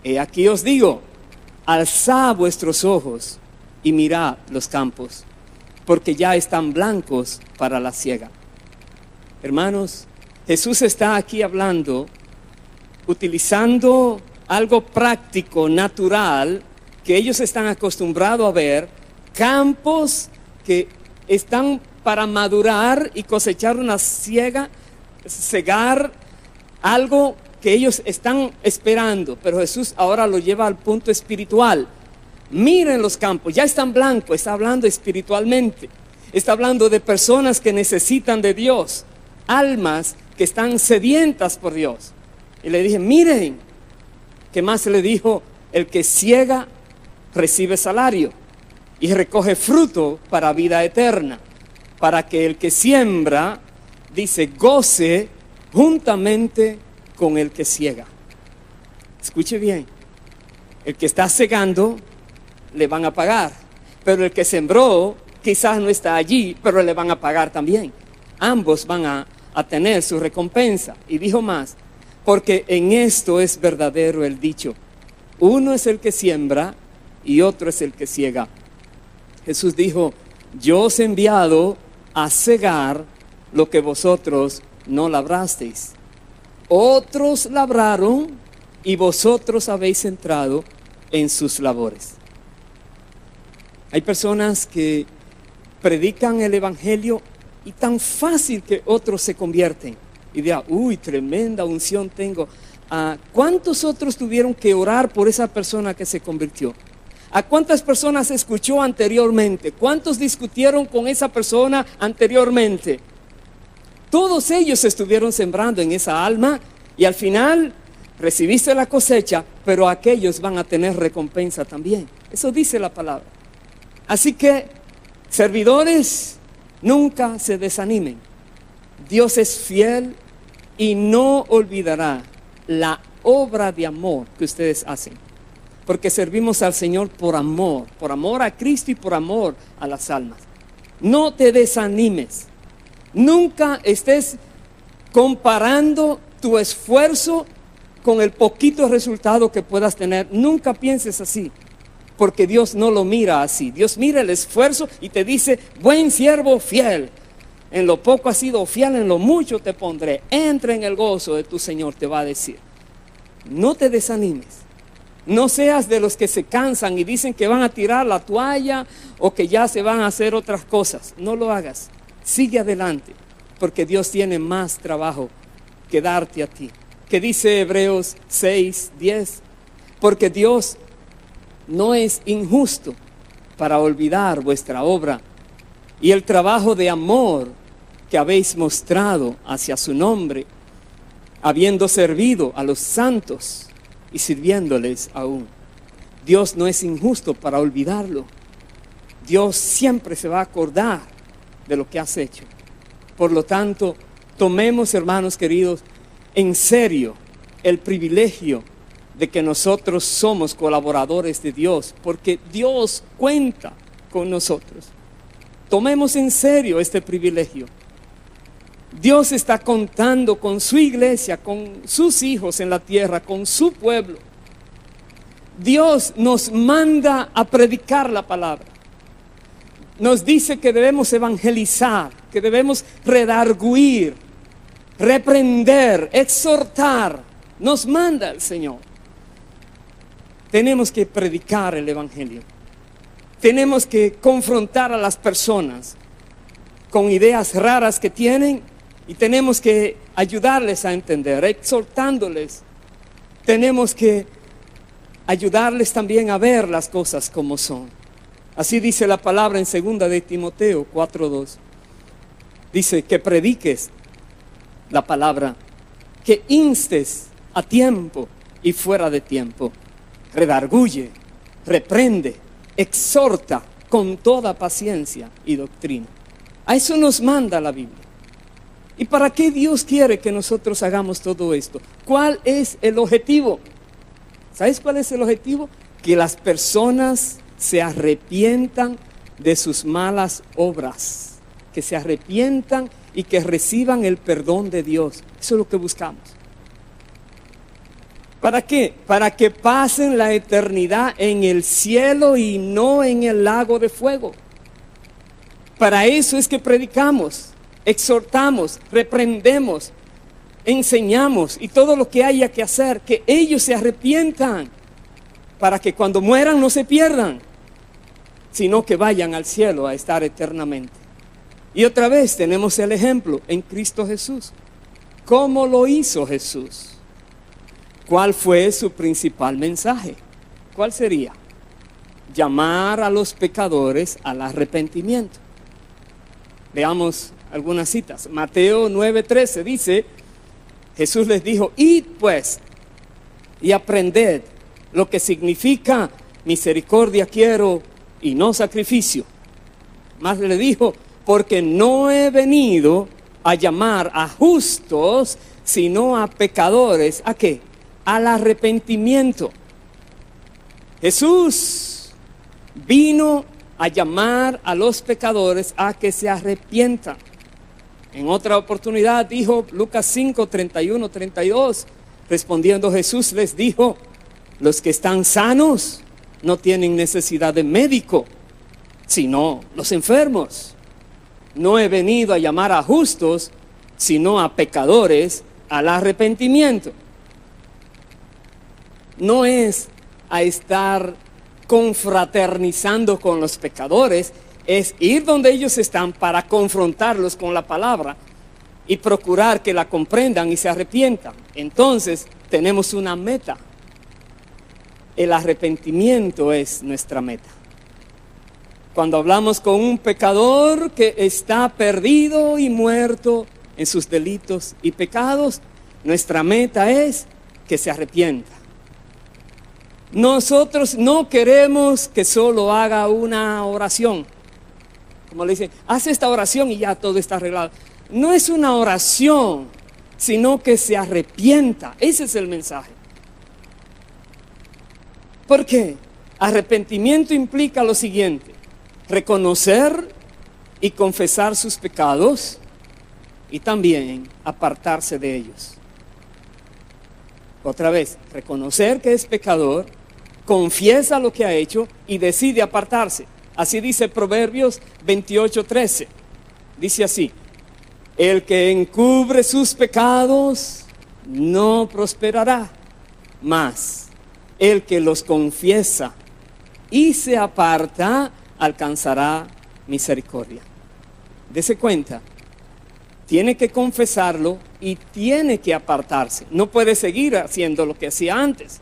He aquí os digo, alzad vuestros ojos y mirad los campos, porque ya están blancos para la siega. Hermanos, Jesús está aquí hablando, utilizando algo práctico, natural, que ellos están acostumbrados a ver, campos que están para madurar y cosechar una siega, cegar algo que ellos están esperando, pero Jesús ahora lo lleva al punto espiritual. Miren los campos, ya están blancos, está hablando espiritualmente, está hablando de personas que necesitan de Dios, almas que están sedientas por Dios. Y le dije, miren, ¿qué más le dijo? El que ciega recibe salario y recoge fruto para vida eterna, para que el que siembra, dice, goce juntamente con el que ciega. Escuche bien, el que está cegando le van a pagar, pero el que sembró quizás no está allí, pero le van a pagar también. Ambos van a tener su recompensa. Y dijo más, porque en esto es verdadero el dicho, uno es el que siembra y otro es el que ciega. Jesús dijo, yo os he enviado a cegar lo que vosotros no labrasteis. Otros labraron y vosotros habéis entrado en sus labores. Hay personas que predican el evangelio y tan fácil que otros se convierten. Y dirán, uy, tremenda unción tengo. ¿Cuántos otros tuvieron que orar por esa persona que se convirtió? ¿A cuántas personas escuchó anteriormente? ¿Cuántos discutieron con esa persona anteriormente? Todos ellos estuvieron sembrando en esa alma y al final recibiste la cosecha, pero aquellos van a tener recompensa también. Eso dice la palabra. Así que, servidores, nunca se desanimen. Dios es fiel y no olvidará la obra de amor que ustedes hacen. Porque servimos al Señor por amor a Cristo y por amor a las almas. No te desanimes. Nunca estés comparando tu esfuerzo con el poquito resultado que puedas tener. Nunca pienses así, porque Dios no lo mira así. Dios mira el esfuerzo y te dice, buen siervo fiel. En lo poco has sido fiel, en lo mucho te pondré. Entra en el gozo de tu Señor, te va a decir. No te desanimes. No seas de los que se cansan y dicen que van a tirar la toalla o que ya se van a hacer otras cosas. No lo hagas. Sigue adelante, porque Dios tiene más trabajo que darte a ti. ¿Qué dice Hebreos 6:10? Porque Dios no es injusto para olvidar vuestra obra y el trabajo de amor que habéis mostrado hacia su nombre, habiendo servido a los santos y sirviéndoles aún. Dios no es injusto para olvidarlo. Dios siempre se va a acordar de lo que has hecho. Por lo tanto, tomemos, hermanos queridos, en serio el privilegio de que nosotros somos colaboradores de Dios, porque Dios cuenta con nosotros. Tomemos en serio este privilegio. Dios está contando con su iglesia, con sus hijos en la tierra, con su pueblo. Dios nos manda a predicar la palabra. Nos dice que debemos evangelizar, que debemos redarguir, reprender, exhortar. Nos manda el Señor. Tenemos que predicar el evangelio. Tenemos que confrontar a las personas con ideas raras que tienen y tenemos que ayudarles a entender, exhortándoles. Tenemos que ayudarles también a ver las cosas como son. Así dice la palabra en 2 de Timoteo 4:2. Dice que prediques la palabra, que instes a tiempo y fuera de tiempo. Redarguye, reprende, exhorta con toda paciencia y doctrina. A eso nos manda la Biblia. ¿Y para qué Dios quiere que nosotros hagamos todo esto? ¿Cuál es el objetivo? ¿Sabes cuál es el objetivo? Que las personas se arrepientan de sus malas obras, que se arrepientan y que reciban el perdón de Dios. Eso es lo que buscamos. ¿Para qué? Para que pasen la eternidad en el cielo y no en el lago de fuego. Para eso es que predicamos, exhortamos, reprendemos, enseñamos y todo lo que haya que hacer, que ellos se arrepientan, para que cuando mueran no se pierdan, sino que vayan al cielo a estar eternamente. Y otra vez tenemos el ejemplo en Cristo Jesús. ¿Cómo lo hizo Jesús? ¿Cuál fue su principal mensaje? ¿Cuál sería? Llamar a los pecadores al arrepentimiento. Veamos algunas citas. Mateo 9:13 dice, Jesús les dijo, id pues y aprended lo que significa misericordia quiero y no sacrificio. Más le dijo, porque no he venido a llamar a justos, sino a pecadores. ¿A qué? Al arrepentimiento. Jesús vino a llamar a los pecadores a que se arrepientan. En otra oportunidad dijo, Lucas 5, 31, 32, respondiendo Jesús les dijo, los que están sanos no tienen necesidad de médico, sino los enfermos. No he venido a llamar a justos, sino a pecadores al arrepentimiento. No es a estar confraternizando con los pecadores, es ir donde ellos están para confrontarlos con la palabra y procurar que la comprendan y se arrepientan. Entonces tenemos una meta. El arrepentimiento es nuestra meta. Cuando hablamos con un pecador que está perdido y muerto en sus delitos y pecados, nuestra meta es que se arrepienta. Nosotros no queremos que solo haga una oración. Como le dicen, haz esta oración y ya todo está arreglado. No es una oración, sino que se arrepienta. Ese es el mensaje. ¿Por qué? Arrepentimiento implica lo siguiente: reconocer y confesar sus pecados y también apartarse de ellos. Otra vez, reconocer que es pecador, confiesa lo que ha hecho y decide apartarse. Así dice Proverbios 28:13. Dice así: el que encubre sus pecados no prosperará, mas el que los confiesa y se aparta alcanzará misericordia. Dese cuenta, tiene que confesarlo y tiene que apartarse. No puede seguir haciendo lo que hacía antes.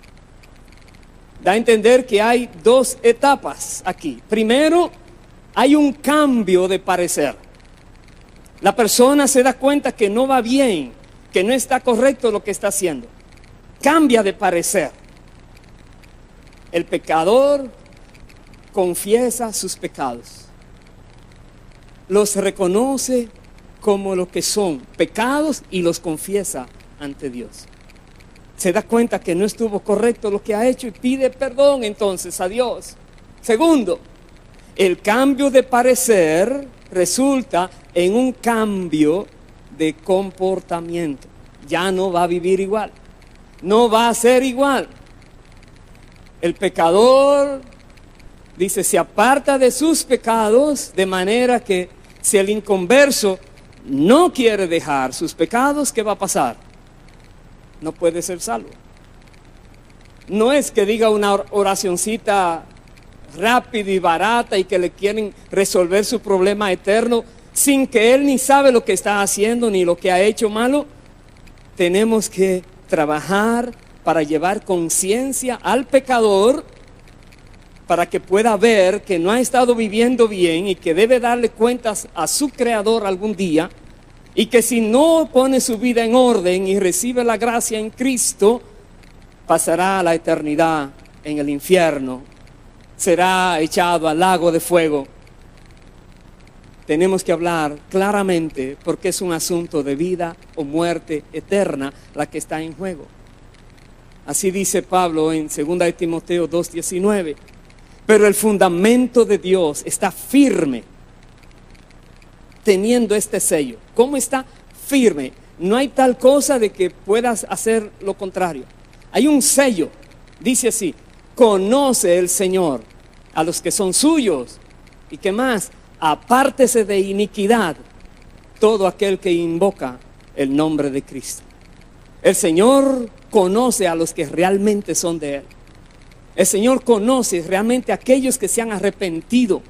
Da a entender que hay dos etapas aquí. Primero, hay un cambio de parecer. La persona se da cuenta que no va bien, que no está correcto lo que está haciendo. Cambia de parecer. El pecador confiesa sus pecados. Los reconoce como lo que son, pecados, y los confiesa ante Dios. Se da cuenta que no estuvo correcto lo que ha hecho y pide perdón entonces a Dios. Segundo, el cambio de parecer resulta en un cambio de comportamiento. Ya no va a vivir igual, no va a ser igual. El pecador, dice, se aparta de sus pecados, de manera que si el inconverso no quiere dejar sus pecados, ¿qué va a pasar? No puede ser salvo. No es que diga una oracioncita rápida y barata y que le quieren resolver su problema eterno sin que él ni sabe lo que está haciendo ni lo que ha hecho malo. Tenemos que trabajar para llevar conciencia al pecador, para que pueda ver que no ha estado viviendo bien y que debe darle cuentas a su Creador algún día, y que si no pone su vida en orden y recibe la gracia en Cristo, pasará la eternidad en el infierno será echado al lago de fuego. Tenemos que hablar claramente porque es un asunto de vida o muerte eterna la que está en juego. Así dice Pablo en 2 de Timoteo 2:19. Pero el fundamento de Dios está firme, teniendo este sello. ¿Cómo está firme? No hay tal cosa de que puedas hacer lo contrario. Hay un sello, dice así: conoce el Señor a los que son suyos. ¿Y qué más? Apártese de iniquidad todo aquel que invoca el nombre de Cristo. El Señor conoce a los que realmente son de Él. El Señor conoce realmente a aquellos que se han arrepentido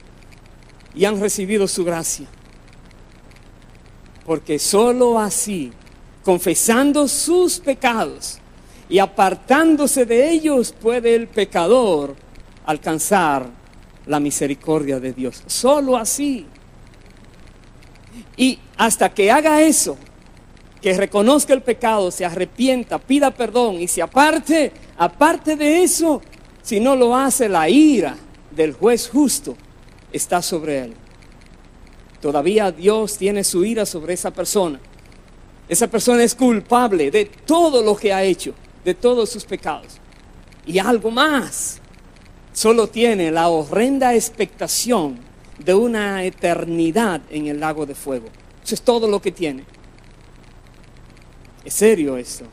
y han recibido su gracia. Porque solo así, confesando sus pecados y apartándose de ellos, puede el pecador alcanzar la misericordia de Dios. Solo así. Y hasta que haga eso, que reconozca el pecado, se arrepienta, pida perdón y se aparte de eso, si no lo hace, la ira del juez justo está sobre él. Todavía Dios tiene su ira sobre esa persona. Esa persona es culpable de todo lo que ha hecho, de todos sus pecados. Y algo más, solo tiene la horrenda expectación de una eternidad en el lago de fuego. Eso es todo lo que tiene. Es serio esto.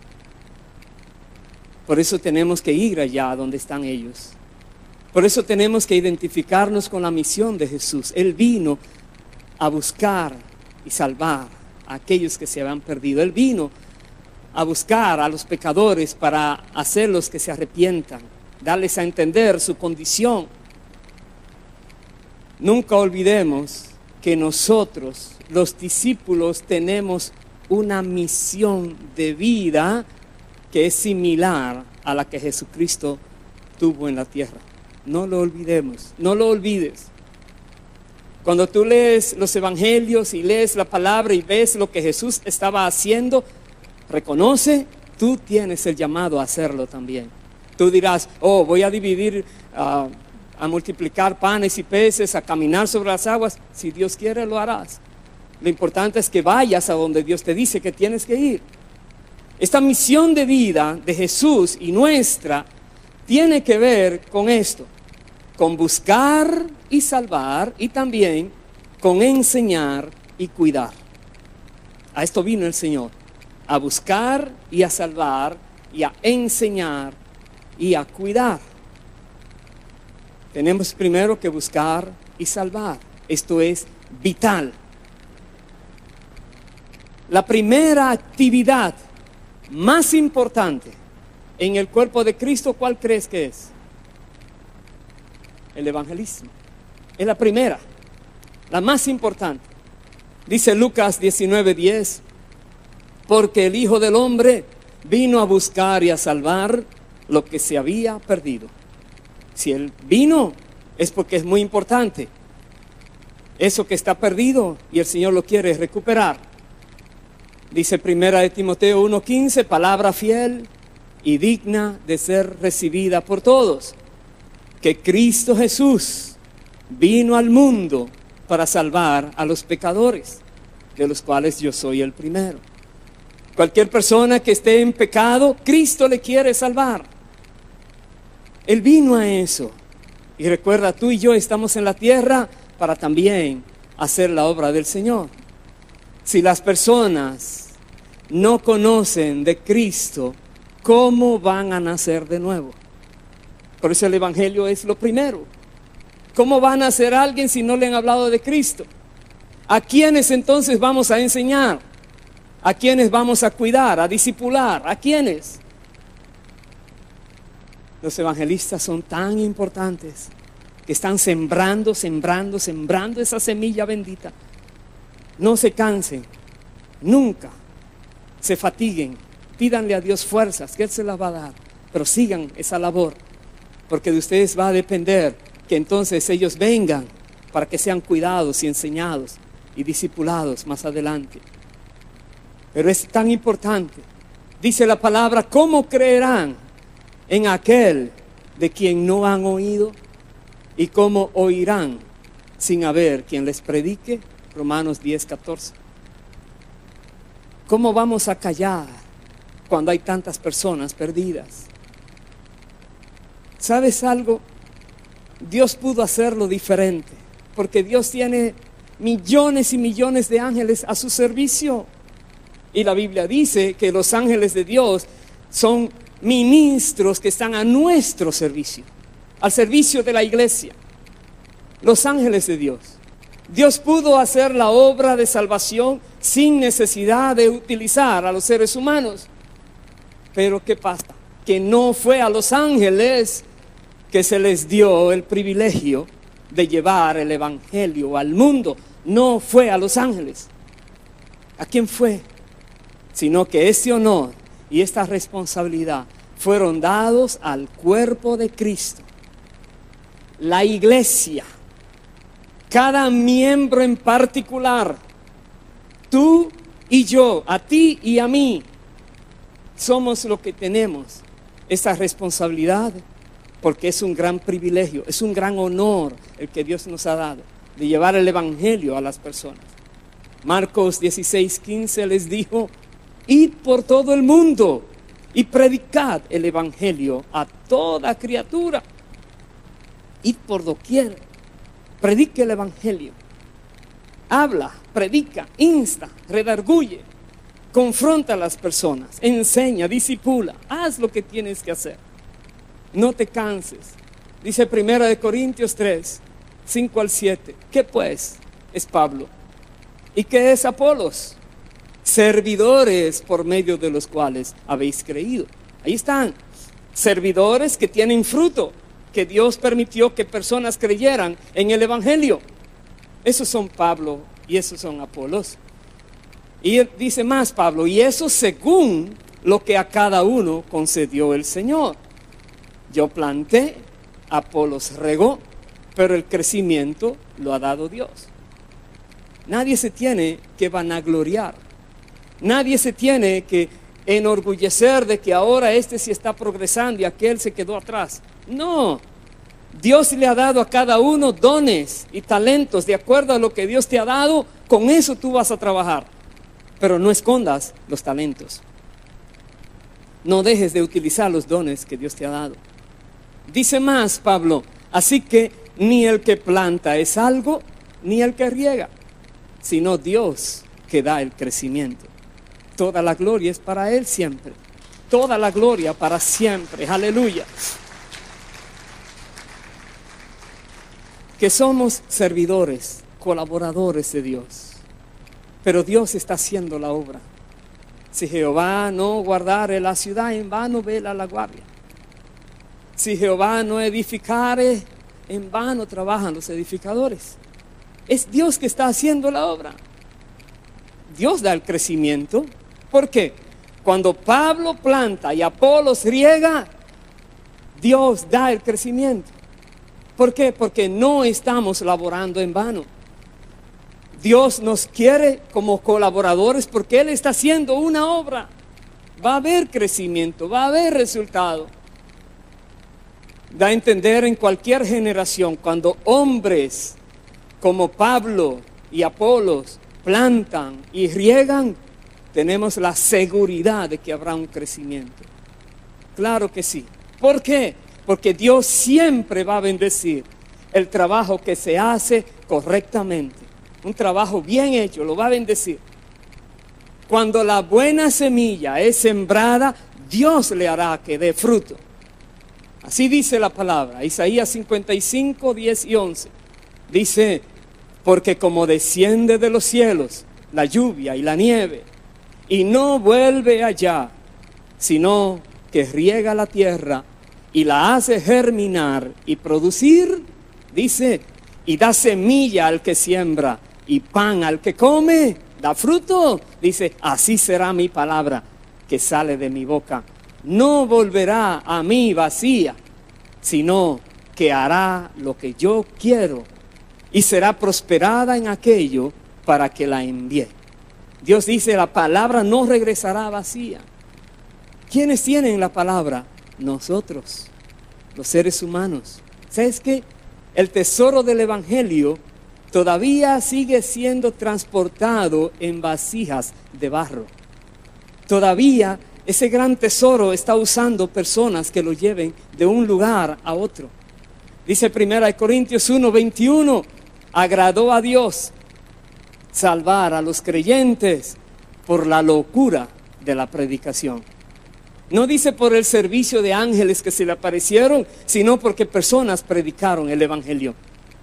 Por eso tenemos que ir allá donde están ellos. Por eso tenemos que identificarnos con la misión de Jesús. Él vino a buscar y salvar a aquellos que se habían perdido. Él vino a buscar a los pecadores para hacerlos que se arrepientan, darles a entender su condición. Nunca olvidemos que nosotros, los discípulos, tenemos una misión de vida que es similar a la que Jesucristo tuvo en la tierra. No lo olvidemos, no lo olvides. Cuando tú lees los evangelios y lees la palabra y ves lo que Jesús estaba haciendo, reconoce, tú tienes el llamado a hacerlo también. Tú dirás, voy a dividir, a multiplicar panes y peces, a caminar sobre las aguas. Si Dios quiere, lo harás. Lo importante es que vayas a donde Dios te dice que tienes que ir. Esta misión de vida de Jesús y nuestra tiene que ver con esto, con buscar y salvar, y también con enseñar y cuidar. A esto vino el Señor, a buscar y a salvar y a enseñar y a cuidar. Tenemos primero que buscar y salvar. Esto es vital. La primera actividad más importante en el cuerpo de Cristo, ¿cuál crees que es? El evangelismo. Es la primera, la más importante. Dice Lucas 19:10, porque el Hijo del Hombre vino a buscar y a salvar lo que se había perdido. Si Él vino, es porque es muy importante. Eso que está perdido y el Señor lo quiere recuperar. Dice 1 de Timoteo 1:15, palabra fiel y digna de ser recibida por todos, que Cristo Jesús vino al mundo para salvar a los pecadores, de los cuales yo soy el primero. Cualquier persona que esté en pecado, Cristo le quiere salvar. Él vino a eso. Y recuerda, tú y yo estamos en la tierra para también hacer la obra del Señor. Si las personas no conocen de Cristo, ¿cómo van a nacer de nuevo? Por eso el evangelio es lo primero. ¿Cómo va a nacer alguien si no le han hablado de Cristo? ¿A quiénes entonces vamos a enseñar? ¿A quiénes vamos a cuidar, a discipular? ¿A quiénes? Los evangelistas son tan importantes que están sembrando esa semilla bendita. No se cansen, nunca se fatiguen, pídanle a Dios fuerzas, que Él se las va a dar, pero sigan esa labor, porque de ustedes va a depender que entonces ellos vengan para que sean cuidados y enseñados y discipulados más adelante. Pero es tan importante, dice la palabra, ¿cómo creerán en aquel de quien no han oído? ¿Y cómo oirán sin haber quien les predique? Romanos 10:14. ¿Cómo vamos a callar cuando hay tantas personas perdidas? ¿Sabes algo? Dios pudo hacerlo diferente, porque Dios tiene millones y millones de ángeles a su servicio. Y la Biblia dice que los ángeles de Dios son ministros que están a nuestro servicio, al servicio de la iglesia. Los ángeles de Dios. Dios pudo hacer la obra de salvación sin necesidad de utilizar a los seres humanos. Pero ¿qué pasa? Que no fue a los ángeles que se les dio el privilegio de llevar el evangelio al mundo. No fue a los ángeles. ¿A quién fue? Sino que este honor y esta responsabilidad fueron dados al cuerpo de Cristo, la iglesia, cada miembro en particular, tú y yo, a ti y a mí, somos lo que tenemos esta responsabilidad, porque es un gran privilegio, es un gran honor el que Dios nos ha dado de llevar el evangelio a las personas. Marcos 16:15 les dijo: id por todo el mundo y predicad el evangelio a toda criatura. Id por doquier, predique el evangelio. Habla, predica, insta, redarguye, confronta a las personas, enseña, disipula, haz lo que tienes que hacer. No te canses. Dice 1 Corintios 3:5-7. ¿Qué pues es Pablo? ¿Y qué es Apolos? Servidores por medio de los cuales habéis creído. Ahí están, servidores que tienen fruto, que Dios permitió que personas creyeran en el evangelio. Esos son Pablo y esos son Apolos. Y dice más Pablo: y eso según lo que a cada uno concedió el Señor. Yo planté, Apolos regó, pero el crecimiento lo ha dado Dios. Nadie se tiene que vanagloriar. Nadie se tiene que enorgullecer de que ahora este sí está progresando y aquel se quedó atrás. No, Dios le ha dado a cada uno dones y talentos de acuerdo a lo que Dios te ha dado. Con eso tú vas a trabajar, pero no escondas los talentos. No dejes de utilizar los dones que Dios te ha dado. Dice más Pablo: así que ni el que planta es algo, ni el que riega, sino Dios que da el crecimiento. Toda la gloria es para Él siempre. Toda la gloria para siempre. Aleluya. Que somos servidores, colaboradores de Dios. Pero Dios está haciendo la obra. Si Jehová no guardare la ciudad, en vano vela la guardia. Si Jehová no edificare, en vano trabajan los edificadores. Es Dios que está haciendo la obra. Dios da el crecimiento. ¿Por qué? Cuando Pablo planta y Apolos riega, Dios da el crecimiento. ¿Por qué? Porque no estamos laborando en vano. Dios nos quiere como colaboradores porque Él está haciendo una obra. Va a haber crecimiento, va a haber resultado. Da a entender en cualquier generación, cuando hombres como Pablo y Apolos plantan y riegan, tenemos la seguridad de que habrá un crecimiento. Claro que sí. ¿Por qué? Porque Dios siempre va a bendecir el trabajo que se hace correctamente. Un trabajo bien hecho, lo va a bendecir. Cuando la buena semilla es sembrada, Dios le hará que dé fruto. Así dice la palabra, Isaías 55, 10 y 11. Dice: porque como desciende de los cielos la lluvia y la nieve, y no vuelve allá, sino que riega la tierra y la hace germinar y producir, dice, y da semilla al que siembra y pan al que come, da fruto, dice, así será mi palabra que sale de mi boca. No volverá a mí vacía, sino que hará lo que yo quiero y será prosperada en aquello para que la envíe. Dios dice: la palabra no regresará vacía. ¿Quiénes tienen la palabra? Nosotros, los seres humanos. ¿Sabes qué? el tesoro del Evangelio todavía sigue siendo transportado en vasijas de barro. Todavía ese gran tesoro está usando personas que lo lleven de un lugar a otro. Dice 1 Corintios 1:21, agradó a Dios salvar a los creyentes por la locura de la predicación. No dice por el servicio de ángeles que se le aparecieron, sino porque personas predicaron el Evangelio.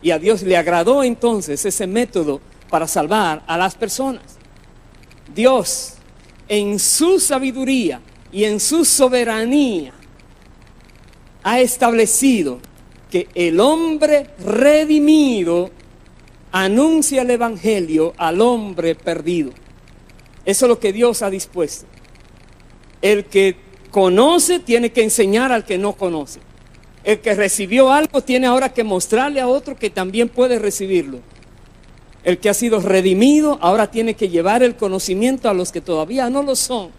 Y a Dios le agradó entonces ese método para salvar a las personas. Dios, en su sabiduría y en su soberanía, ha establecido que el hombre redimido anuncia el Evangelio al hombre perdido. Eso es lo que Dios ha dispuesto. El que conoce tiene que enseñar al que no conoce. El que recibió algo tiene ahora que mostrarle a otro que también puede recibirlo. El que ha sido redimido ahora tiene que llevar el conocimiento a los que todavía no lo son.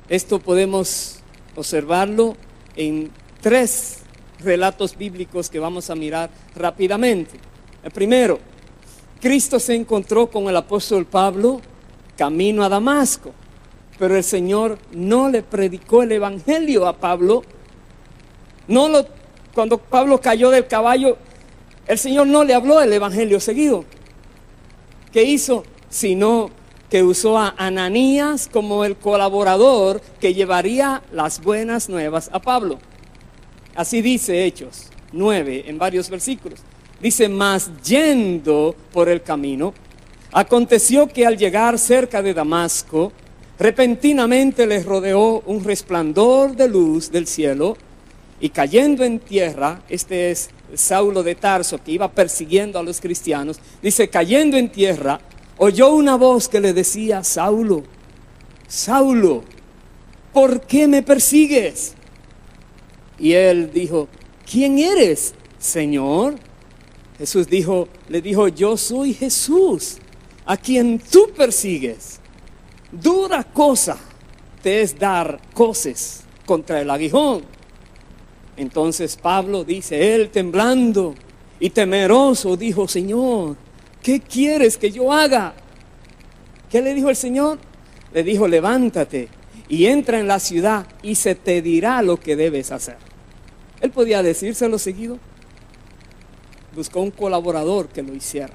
Esto podemos observarlo en 3 relatos bíblicos que vamos a mirar rápidamente. El primero, Cristo se encontró con el apóstol Pablo camino a Damasco, pero el Señor no le predicó el Evangelio a Pablo. Cuando Pablo cayó del caballo, el Señor no le habló el Evangelio seguido. ¿Qué hizo? Sino que usó a Ananías como el colaborador que llevaría las buenas nuevas a Pablo. Así dice Hechos 9 en varios versículos. Dice, mas yendo por el camino, aconteció que al llegar cerca de Damasco, repentinamente les rodeó un resplandor de luz del cielo, y cayendo en tierra, este es Saulo de Tarso que iba persiguiendo a los cristianos, dice, cayendo en tierra, oyó una voz que le decía, Saulo, Saulo, ¿por qué me persigues? Y él dijo, ¿quién eres, Señor? Jesús le dijo, yo soy Jesús, a quien tú persigues. Dura cosa te es dar coces contra el aguijón. Entonces Pablo dice, él temblando y temeroso dijo, Señor, ¿qué quieres que yo haga? ¿Qué le dijo el Señor? Le dijo, levántate y entra en la ciudad y se te dirá lo que debes hacer. Él podía decírselo seguido. Buscó un colaborador que lo hiciera.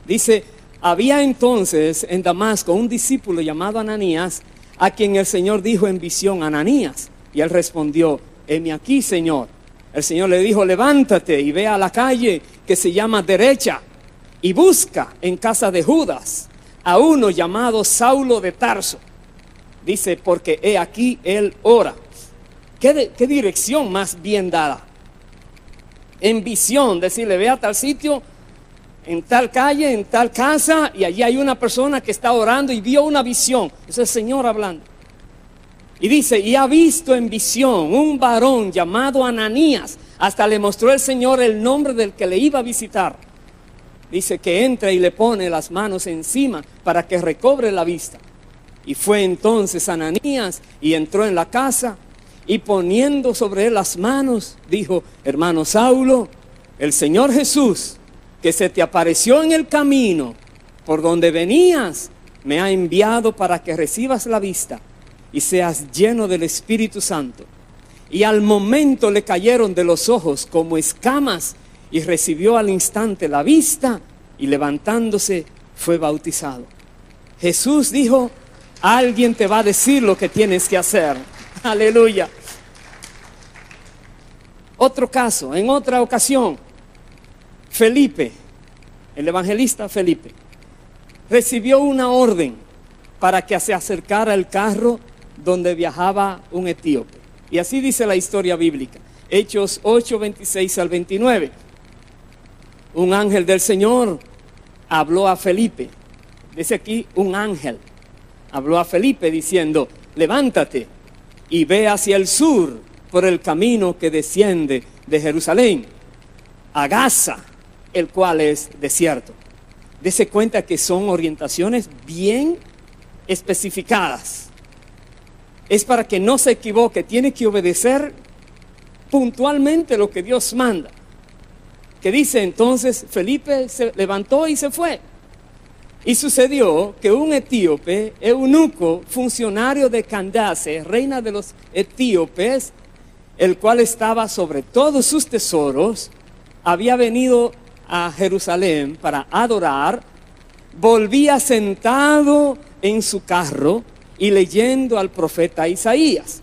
Dice, había entonces en Damasco un discípulo llamado Ananías, a quien el Señor dijo en visión, Ananías. Y él respondió, heme aquí, Señor. El Señor le dijo, levántate y ve a la calle que se llama Derecha y busca en casa de Judas a uno llamado Saulo de Tarso. Dice, porque he aquí él ora. ¿Qué dirección más bien dada? En visión, decirle, ve a tal sitio, en tal calle, en tal casa, y allí hay una persona que está orando y vio una visión. Es el Señor hablando. Y dice, y ha visto en visión un varón llamado Ananías. Hasta le mostró el Señor el nombre del que le iba a visitar. Dice que entra y le pone las manos encima para que recobre la vista. Y fue entonces Ananías y entró en la casa. Y poniendo sobre él las manos, dijo, hermano Saulo, el Señor Jesús, que se te apareció en el camino por donde venías, me ha enviado para que recibas la vista y seas lleno del Espíritu Santo. Y al momento le cayeron de los ojos como escamas y recibió al instante la vista y levantándose fue bautizado. Jesús dijo, alguien te va a decir lo que tienes que hacer. Aleluya. Otro caso, en otra ocasión, Felipe, el evangelista Felipe, recibió una orden para que se acercara el carro donde viajaba un etíope. Y así dice la historia bíblica, Hechos 8, 26 al 29. Un ángel del Señor habló a Felipe. Dice aquí, un ángel habló a Felipe diciendo, levántate y ve hacia el sur por el camino que desciende de Jerusalén a Gaza, el cual es desierto. Dese cuenta que son orientaciones bien especificadas. Es para que no se equivoque, tiene que obedecer puntualmente lo que Dios manda. Que dice entonces, Felipe se levantó y se fue. Y sucedió que un etíope, eunuco, funcionario de Candace, reina de los etíopes, el cual estaba sobre todos sus tesoros, había venido a Jerusalén para adorar, volvía sentado en su carro y leyendo al profeta Isaías.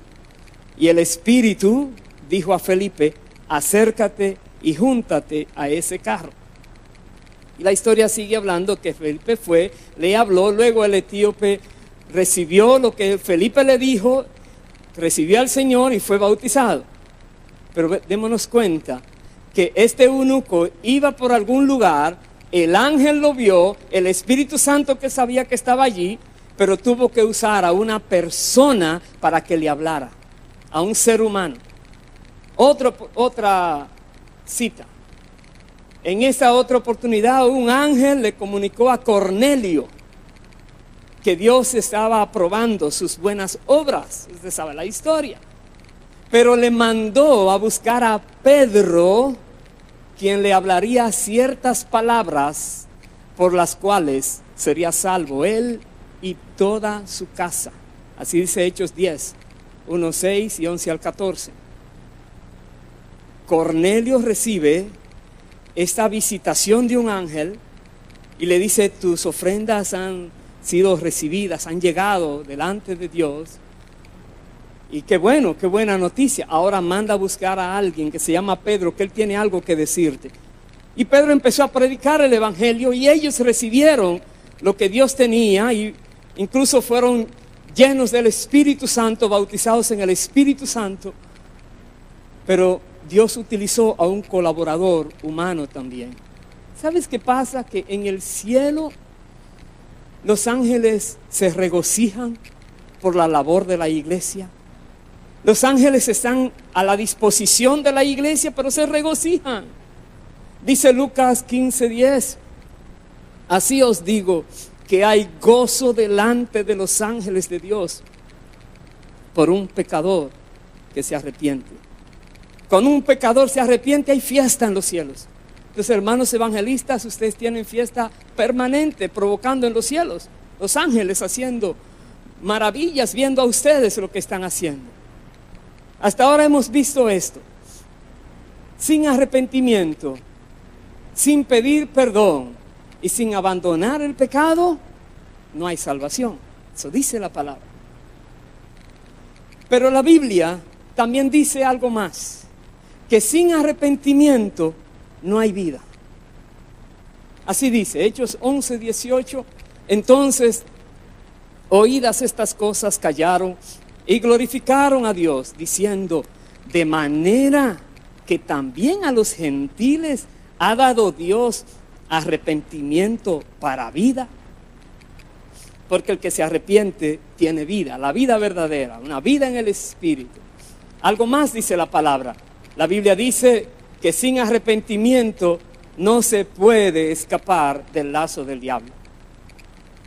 Y el Espíritu dijo a Felipe, acércate y júntate a ese carro. Y la historia sigue hablando que Felipe fue, le habló, luego el etíope recibió lo que Felipe le dijo, recibió al Señor y fue bautizado. Pero démonos cuenta que este eunuco iba por algún lugar, el ángel lo vio, el Espíritu Santo que sabía que estaba allí, pero tuvo que usar a una persona para que le hablara, a un ser humano. Otra cita. En esa otra oportunidad un ángel le comunicó a Cornelio que Dios estaba aprobando sus buenas obras. Usted sabe la historia. Pero le mandó a buscar a Pedro, quien le hablaría ciertas palabras por las cuales sería salvo él y toda su casa. Así dice Hechos 10, 1, 6 y 11 al 14. Cornelio recibe esta visitación de un ángel y le dice, tus ofrendas han sido recibidas, han llegado delante de Dios. Y qué bueno, qué buena noticia. Ahora manda a buscar a alguien que se llama Pedro, que él tiene algo que decirte. Y Pedro empezó a predicar el evangelio y ellos recibieron lo que Dios tenía y incluso fueron llenos del Espíritu Santo, bautizados en el Espíritu Santo. Pero Dios utilizó a un colaborador humano también. ¿Sabes qué pasa? Que en el cielo los ángeles se regocijan por la labor de la iglesia. Los ángeles están a la disposición de la iglesia, pero se regocijan. Dice Lucas 15:10, así os digo que hay gozo delante de los ángeles de Dios por un pecador que se arrepiente. Cuando un pecador se arrepiente, hay fiesta en los cielos. Entonces, hermanos evangelistas, ustedes tienen fiesta permanente, provocando en los cielos. Los ángeles haciendo maravillas, viendo a ustedes lo que están haciendo. Hasta ahora hemos visto esto. Sin arrepentimiento, sin pedir perdón y sin abandonar el pecado, no hay salvación. Eso dice la palabra. Pero la Biblia también dice algo más. Que sin arrepentimiento no hay vida. Así dice, Hechos 11:18. Entonces, oídas estas cosas, callaron y glorificaron a Dios, diciendo, de manera que también a los gentiles ha dado Dios arrepentimiento para vida. Porque el que se arrepiente tiene vida, la vida verdadera, una vida en el Espíritu. Algo más dice la palabra. La Biblia dice que sin arrepentimiento no se puede escapar del lazo del diablo.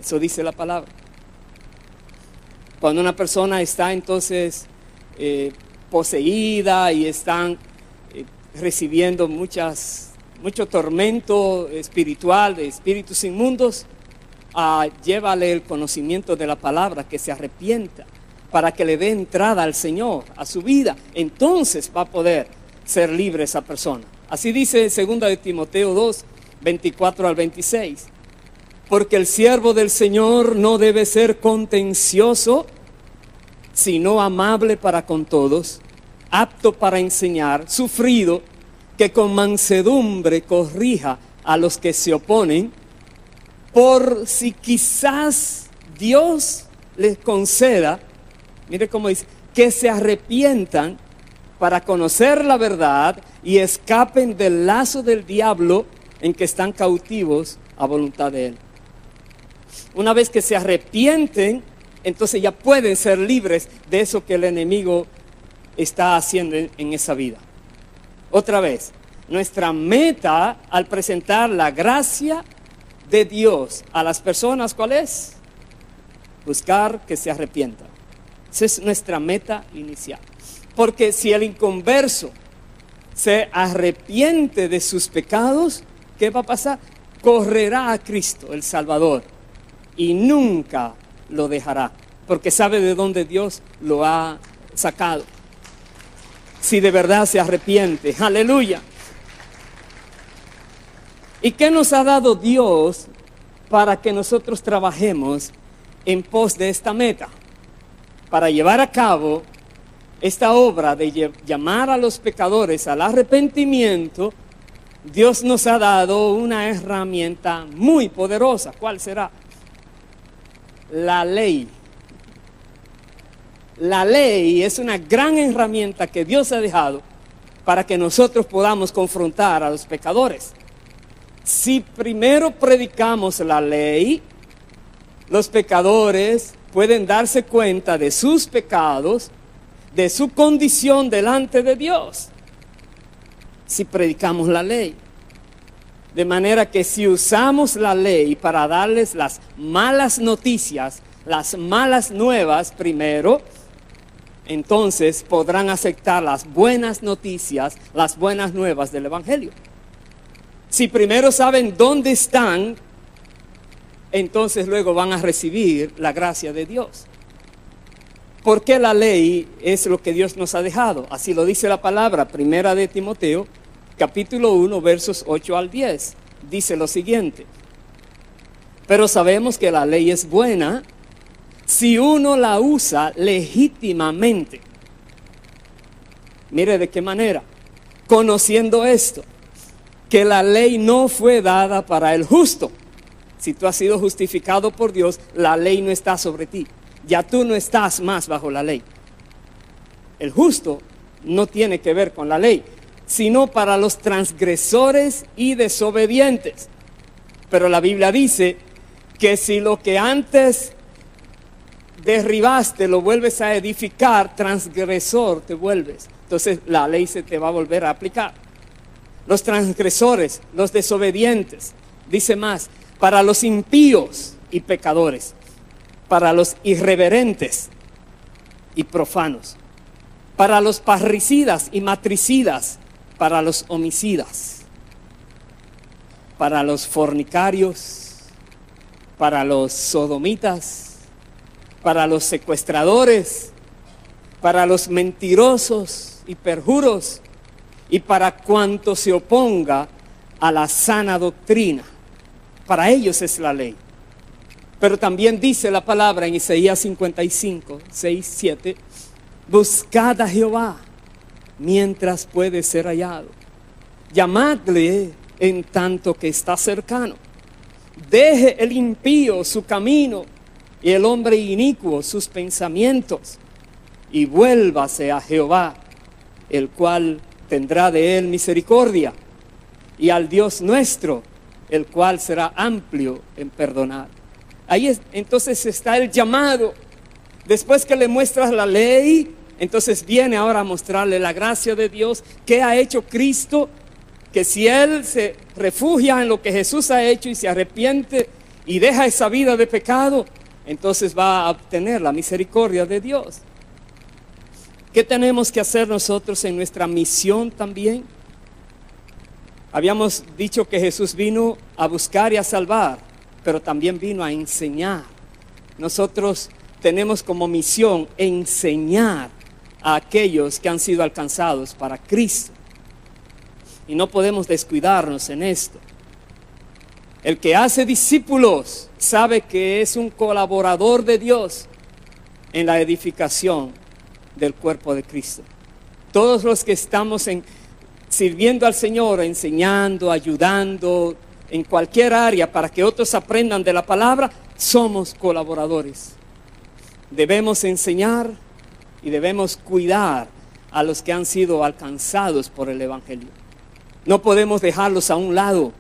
Eso dice la palabra. Cuando una persona está entonces poseída y están recibiendo mucho tormento espiritual de espíritus inmundos, llévale el conocimiento de la palabra, que se arrepienta para que le dé entrada al Señor, a su vida. Entonces va a poder ser libre esa persona. Así dice 2 de Timoteo 2, 24 al 26. Porque el siervo del Señor no debe ser contencioso, sino amable para con todos, apto para enseñar, sufrido, que con mansedumbre corrija a los que se oponen, por si quizás Dios les conceda, mire cómo dice, que se arrepientan para conocer la verdad y escapen del lazo del diablo en que están cautivos a voluntad de él. Una vez que se arrepienten, entonces ya pueden ser libres de eso que el enemigo está haciendo en esa vida. Otra vez, nuestra meta al presentar la gracia de Dios a las personas, ¿cuál es? Buscar que se arrepientan. Esa es nuestra meta inicial. Porque si el inconverso se arrepiente de sus pecados, ¿qué va a pasar? Correrá a Cristo, el Salvador, y nunca lo dejará, porque sabe de dónde Dios lo ha sacado. Si de verdad se arrepiente, aleluya. ¿Y qué nos ha dado Dios para que nosotros trabajemos en pos de esta meta? Para llevar a cabo esta obra de llamar a los pecadores al arrepentimiento, Dios nos ha dado una herramienta muy poderosa. ¿Cuál será? La ley. La ley es una gran herramienta que Dios ha dejado para que nosotros podamos confrontar a los pecadores. Si primero predicamos la ley, los pecadores pueden darse cuenta de sus pecados, de su condición delante de Dios. Si predicamos la ley. De manera que si usamos la ley para darles las malas noticias, las malas nuevas primero, entonces podrán aceptar las buenas noticias, las buenas nuevas del Evangelio. Si primero saben dónde están, entonces luego van a recibir la gracia de Dios. Porque la ley es lo que Dios nos ha dejado. Así lo dice la palabra, primera de Timoteo, capítulo 1, versos 8 al 10. Dice lo siguiente: pero sabemos que la ley es buena si uno la usa legítimamente. Mire de qué manera. Conociendo esto, que la ley no fue dada para el justo. Si tú has sido justificado por Dios, la ley no está sobre ti. Ya tú no estás más bajo la ley. El justo no tiene que ver con la ley, sino para los transgresores y desobedientes. Pero la Biblia dice que si lo que antes derribaste lo vuelves a edificar, transgresor te vuelves. Entonces la ley se te va a volver a aplicar. Los transgresores, los desobedientes, dice más, para los impíos y pecadores, para los irreverentes y profanos, para los parricidas y matricidas, para los homicidas, para los fornicarios, para los sodomitas, para los secuestradores, para los mentirosos y perjuros, y para cuanto se oponga a la sana doctrina. Para ellos es la ley. Pero también dice la palabra en Isaías 55, 6, 7, buscad a Jehová mientras puede ser hallado. Llamadle en tanto que está cercano. Deje el impío su camino y el hombre inicuo sus pensamientos, y vuélvase a Jehová, el cual tendrá de él misericordia, y al Dios nuestro, el cual será amplio en perdonar. Entonces está el llamado. Después que le muestras la ley, entonces viene ahora a mostrarle la gracia de Dios. ¿Qué ha hecho Cristo? Que si él se refugia en lo que Jesús ha hecho y se arrepiente y deja esa vida de pecado, entonces va a obtener la misericordia de Dios. ¿Qué tenemos que hacer nosotros en nuestra misión también? Habíamos dicho que Jesús vino a buscar y a salvar, pero también vino a enseñar. Nosotros tenemos como misión enseñar a aquellos que han sido alcanzados para Cristo. Y no podemos descuidarnos en esto. El que hace discípulos sabe que es un colaborador de Dios en la edificación del cuerpo de Cristo. Todos los que estamos sirviendo al Señor, enseñando, ayudando en cualquier área para que otros aprendan de la palabra, somos colaboradores. Debemos enseñar y debemos cuidar a los que han sido alcanzados por el Evangelio. No podemos dejarlos a un lado.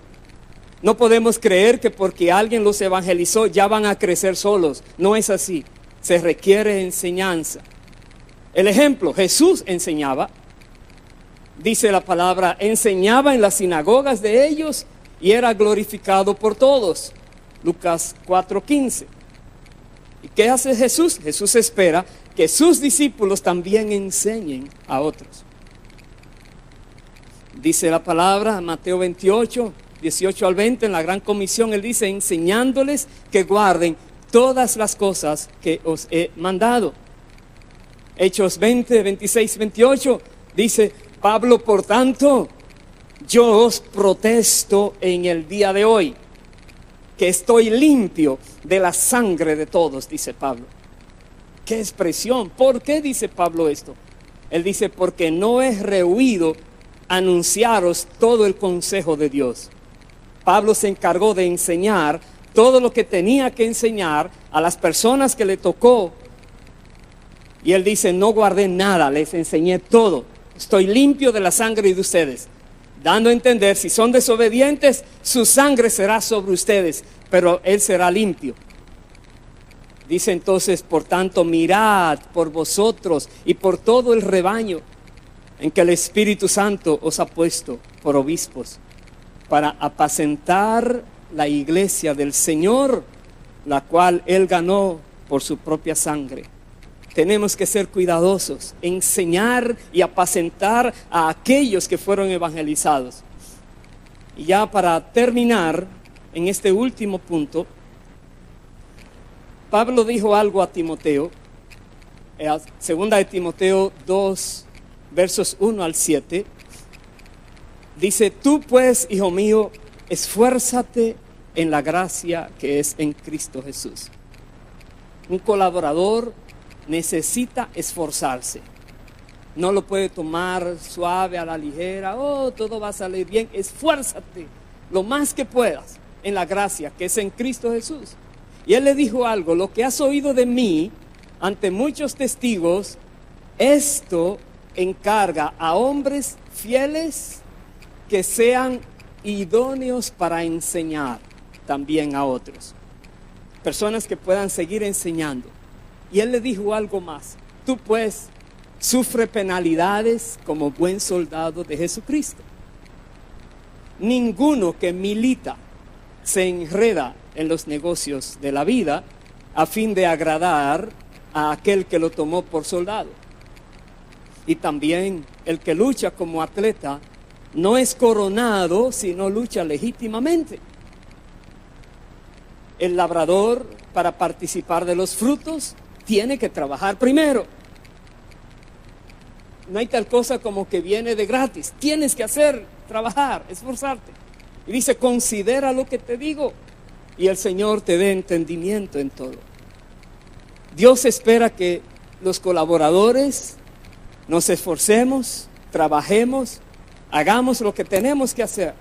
No podemos creer que porque alguien los evangelizó ya van a crecer solos. No es así. Se requiere enseñanza. El ejemplo, Jesús enseñaba. Dice la palabra, enseñaba en las sinagogas de ellos y era glorificado por todos. Lucas 4:15. ¿Y qué hace Jesús? Jesús espera que sus discípulos también enseñen a otros. Dice la palabra, Mateo 28, 18 al 20, en la gran comisión, Él dice, enseñándoles que guarden todas las cosas que os he mandado. Hechos 20, 26, 28, dice Pablo, por tanto, yo os protesto en el día de hoy, que estoy limpio de la sangre de todos, dice Pablo. ¡Qué expresión! ¿Por qué dice Pablo esto? Él dice, porque no he rehuido anunciaros todo el consejo de Dios. Pablo se encargó de enseñar todo lo que tenía que enseñar a las personas que le tocó. Y él dice, no guardé nada, les enseñé todo. Estoy limpio de la sangre de ustedes. Dando a entender, si son desobedientes, su sangre será sobre ustedes, pero él será limpio. Dice entonces, por tanto, mirad por vosotros y por todo el rebaño en que el Espíritu Santo os ha puesto por obispos, para apacentar la iglesia del Señor, la cual Él ganó por su propia sangre. Tenemos que ser cuidadosos, enseñar y apacentar a aquellos que fueron evangelizados. Y ya para terminar, en este último punto, Pablo dijo algo a Timoteo, segunda de Timoteo 2, versos 1 al 7, dice, tú pues, hijo mío, esfuérzate en la gracia que es en Cristo Jesús. Un colaborador necesita esforzarse. No lo puede tomar suave, a la ligera, todo va a salir bien. Esfuérzate lo más que puedas en la gracia que es en Cristo Jesús. Y él le dijo algo, lo que has oído de mí ante muchos testigos, esto encarga a hombres fieles que sean idóneos para enseñar también a otros. Personas que puedan seguir enseñando. Y él le dijo algo más. Tú pues sufre penalidades como buen soldado de Jesucristo. Ninguno que milita se enreda en los negocios de la vida a fin de agradar a aquel que lo tomó por soldado. Y también el que lucha como atleta no es coronado si no lucha legítimamente. El labrador, para participar de los frutos, tiene que trabajar primero. No hay tal cosa como que viene de gratis. Tienes que trabajar, esforzarte. Y dice, considera lo que te digo. Y el Señor te dé entendimiento en todo. Dios espera que los colaboradores nos esforcemos, trabajemos, hagamos lo que tenemos que hacer.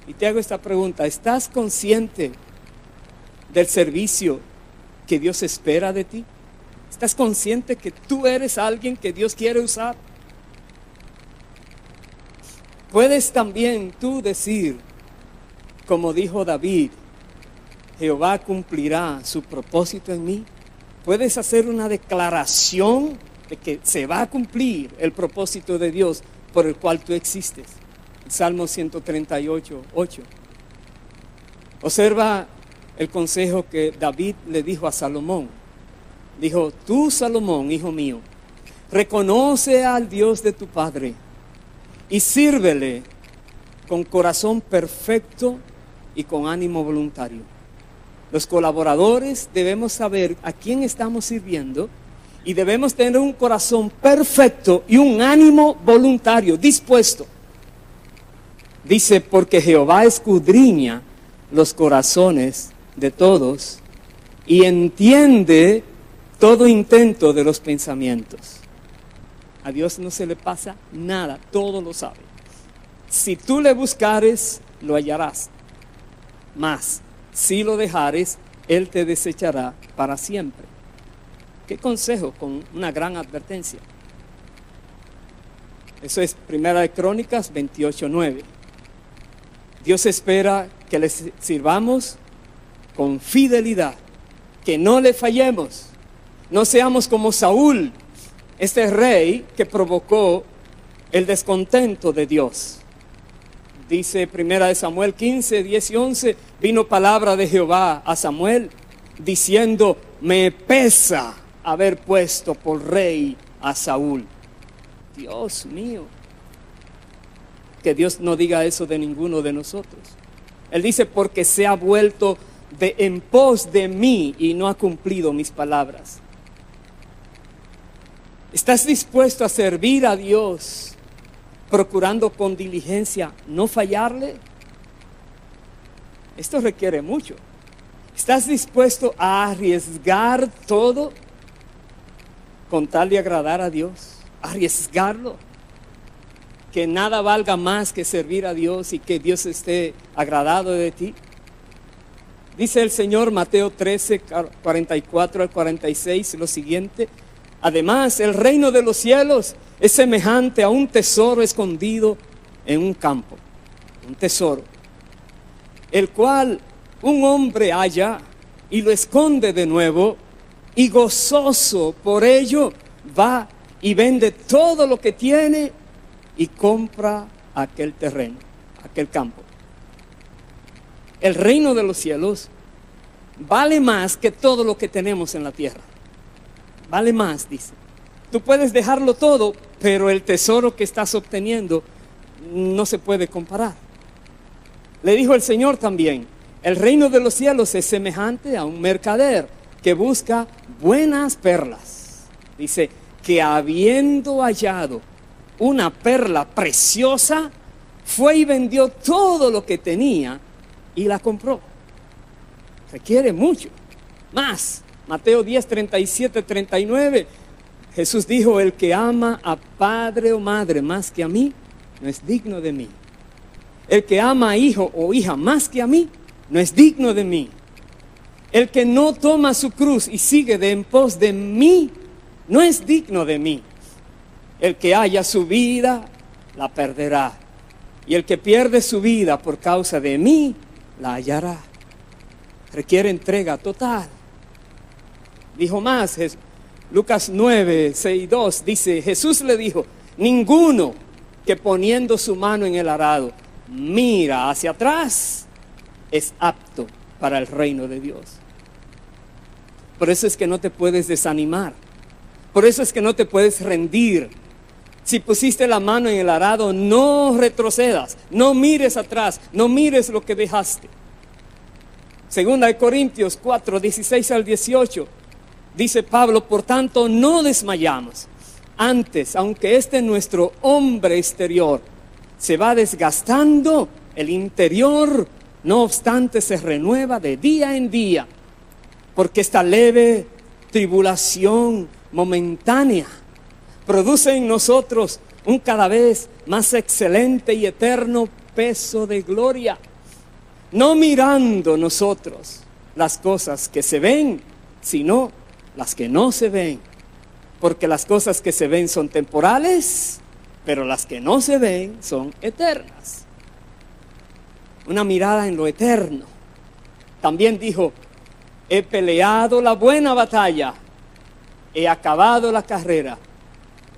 Y te hago esta pregunta, ¿estás consciente del servicio que Dios espera de ti? ¿Estás consciente que tú eres alguien que Dios quiere usar? Puedes también tú decir, como dijo David, Jehová cumplirá su propósito en mí. Puedes hacer una declaración de que se va a cumplir el propósito de Dios por el cual tú existes. Salmo 138, 8. Observa el consejo que David le dijo a Salomón. Dijo, tú Salomón, hijo mío, reconoce al Dios de tu padre y sírvele con corazón perfecto y con ánimo voluntario. Los colaboradores debemos saber a quién estamos sirviendo y debemos tener un corazón perfecto y un ánimo voluntario, dispuesto. Dice, porque Jehová escudriña los corazones de todos y entiende todo intento de los pensamientos. A Dios no se le pasa nada, todo lo sabe. Si tú le buscares, lo hallarás. Mas, si lo dejares, Él te desechará para siempre. ¿Qué consejo con una gran advertencia? Eso es Primera de Crónicas 28:9. Dios espera que le sirvamos con fidelidad, que no le fallemos. No seamos como Saúl, este rey que provocó el descontento de Dios. Dice Primera de Samuel 15, 10 y 11, vino palabra de Jehová a Samuel, diciendo, me pesa haber puesto por rey a Saúl. Dios mío. Que Dios no diga eso de ninguno de nosotros. Él dice, porque se ha vuelto en pos de mí y no ha cumplido mis palabras. ¿Estás dispuesto a servir a Dios procurando con diligencia no fallarle? Esto requiere mucho. ¿Estás dispuesto a arriesgar todo con tal de agradar a Dios? Arriesgarlo. Que nada valga más que servir a Dios y que Dios esté agradado de ti. Dice el Señor, Mateo 13, 44 al 46, lo siguiente. Además, el reino de los cielos es semejante a un tesoro escondido en un campo. Un tesoro. El cual un hombre halla y lo esconde de nuevo, y gozoso por ello va y vende todo lo que tiene y compra aquel terreno, aquel campo. El reino de los cielos vale más que todo lo que tenemos en la tierra. Vale más, dice. Tú puedes dejarlo todo, pero el tesoro que estás obteniendo no se puede comparar. Le dijo el Señor también, el reino de los cielos es semejante a un mercader que busca buenas perlas. Dice, que habiendo hallado una perla preciosa, fue y vendió todo lo que tenía y la compró. Requiere mucho, más. Mateo 10, 37, 39, Jesús dijo, el que ama a padre o madre más que a mí, no es digno de mí. El que ama a hijo o hija más que a mí, no es digno de mí. El que no toma su cruz y sigue en pos de mí, no es digno de mí. El que haya su vida, la perderá. Y el que pierde su vida por causa de mí, la hallará. Requiere entrega total. Dijo más, Lucas 9, 6, 2, dice, Jesús le dijo, ninguno que poniendo su mano en el arado mira hacia atrás es apto para el reino de Dios. Por eso es que no te puedes desanimar. Por eso es que no te puedes rendir. Si pusiste la mano en el arado, no retrocedas, no mires atrás, no mires lo que dejaste. Segunda de Corintios 4, 16 al 18, dice Pablo, por tanto no desmayamos. Antes, aunque nuestro hombre exterior se va desgastando, el interior, no obstante, se renueva de día en día, porque esta leve tribulación momentánea produce en nosotros un cada vez más excelente y eterno peso de gloria, no mirando nosotros las cosas que se ven, sino las que no se ven, porque las cosas que se ven son temporales, pero las que no se ven son eternas. Una mirada en lo eterno. También dijo, he peleado la buena batalla, he acabado la carrera,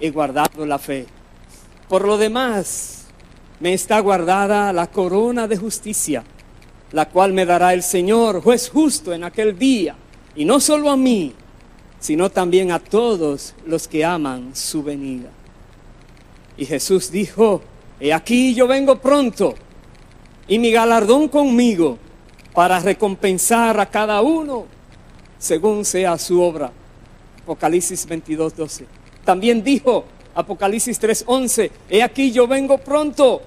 he guardado la fe. Por lo demás, me está guardada la corona de justicia, la cual me dará el Señor, juez justo, en aquel día, y no solo a mí, sino también a todos los que aman su venida. Y Jesús dijo, he aquí yo vengo pronto, y mi galardón conmigo, para recompensar a cada uno según sea su obra. Apocalipsis 22, 12. También dijo, Apocalipsis 3, 11, he aquí yo vengo pronto,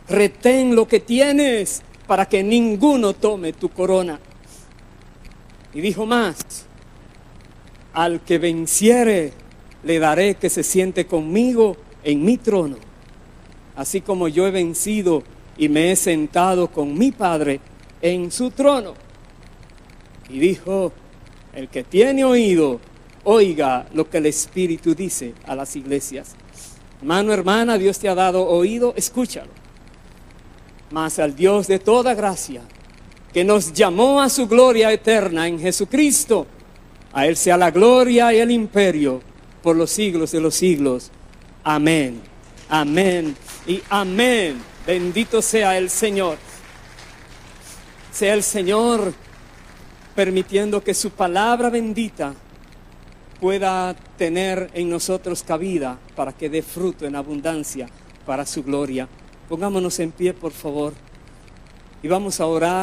retén lo que tienes, para que ninguno tome tu corona. Y dijo más, al que venciere, le daré que se siente conmigo en mi trono, así como yo he vencido y me he sentado con mi Padre en su trono. Y dijo, el que tiene oído, oiga lo que el Espíritu dice a las iglesias. Hermano, hermana, Dios te ha dado oído, escúchalo. Mas al Dios de toda gracia, que nos llamó a su gloria eterna en Jesucristo, a Él sea la gloria y el imperio por los siglos de los siglos. Amén, amén y amén. Bendito sea el Señor. Sea el Señor permitiendo que su palabra bendita pueda tener en nosotros cabida para que dé fruto en abundancia para su gloria. Pongámonos en pie, por favor, y vamos a orar.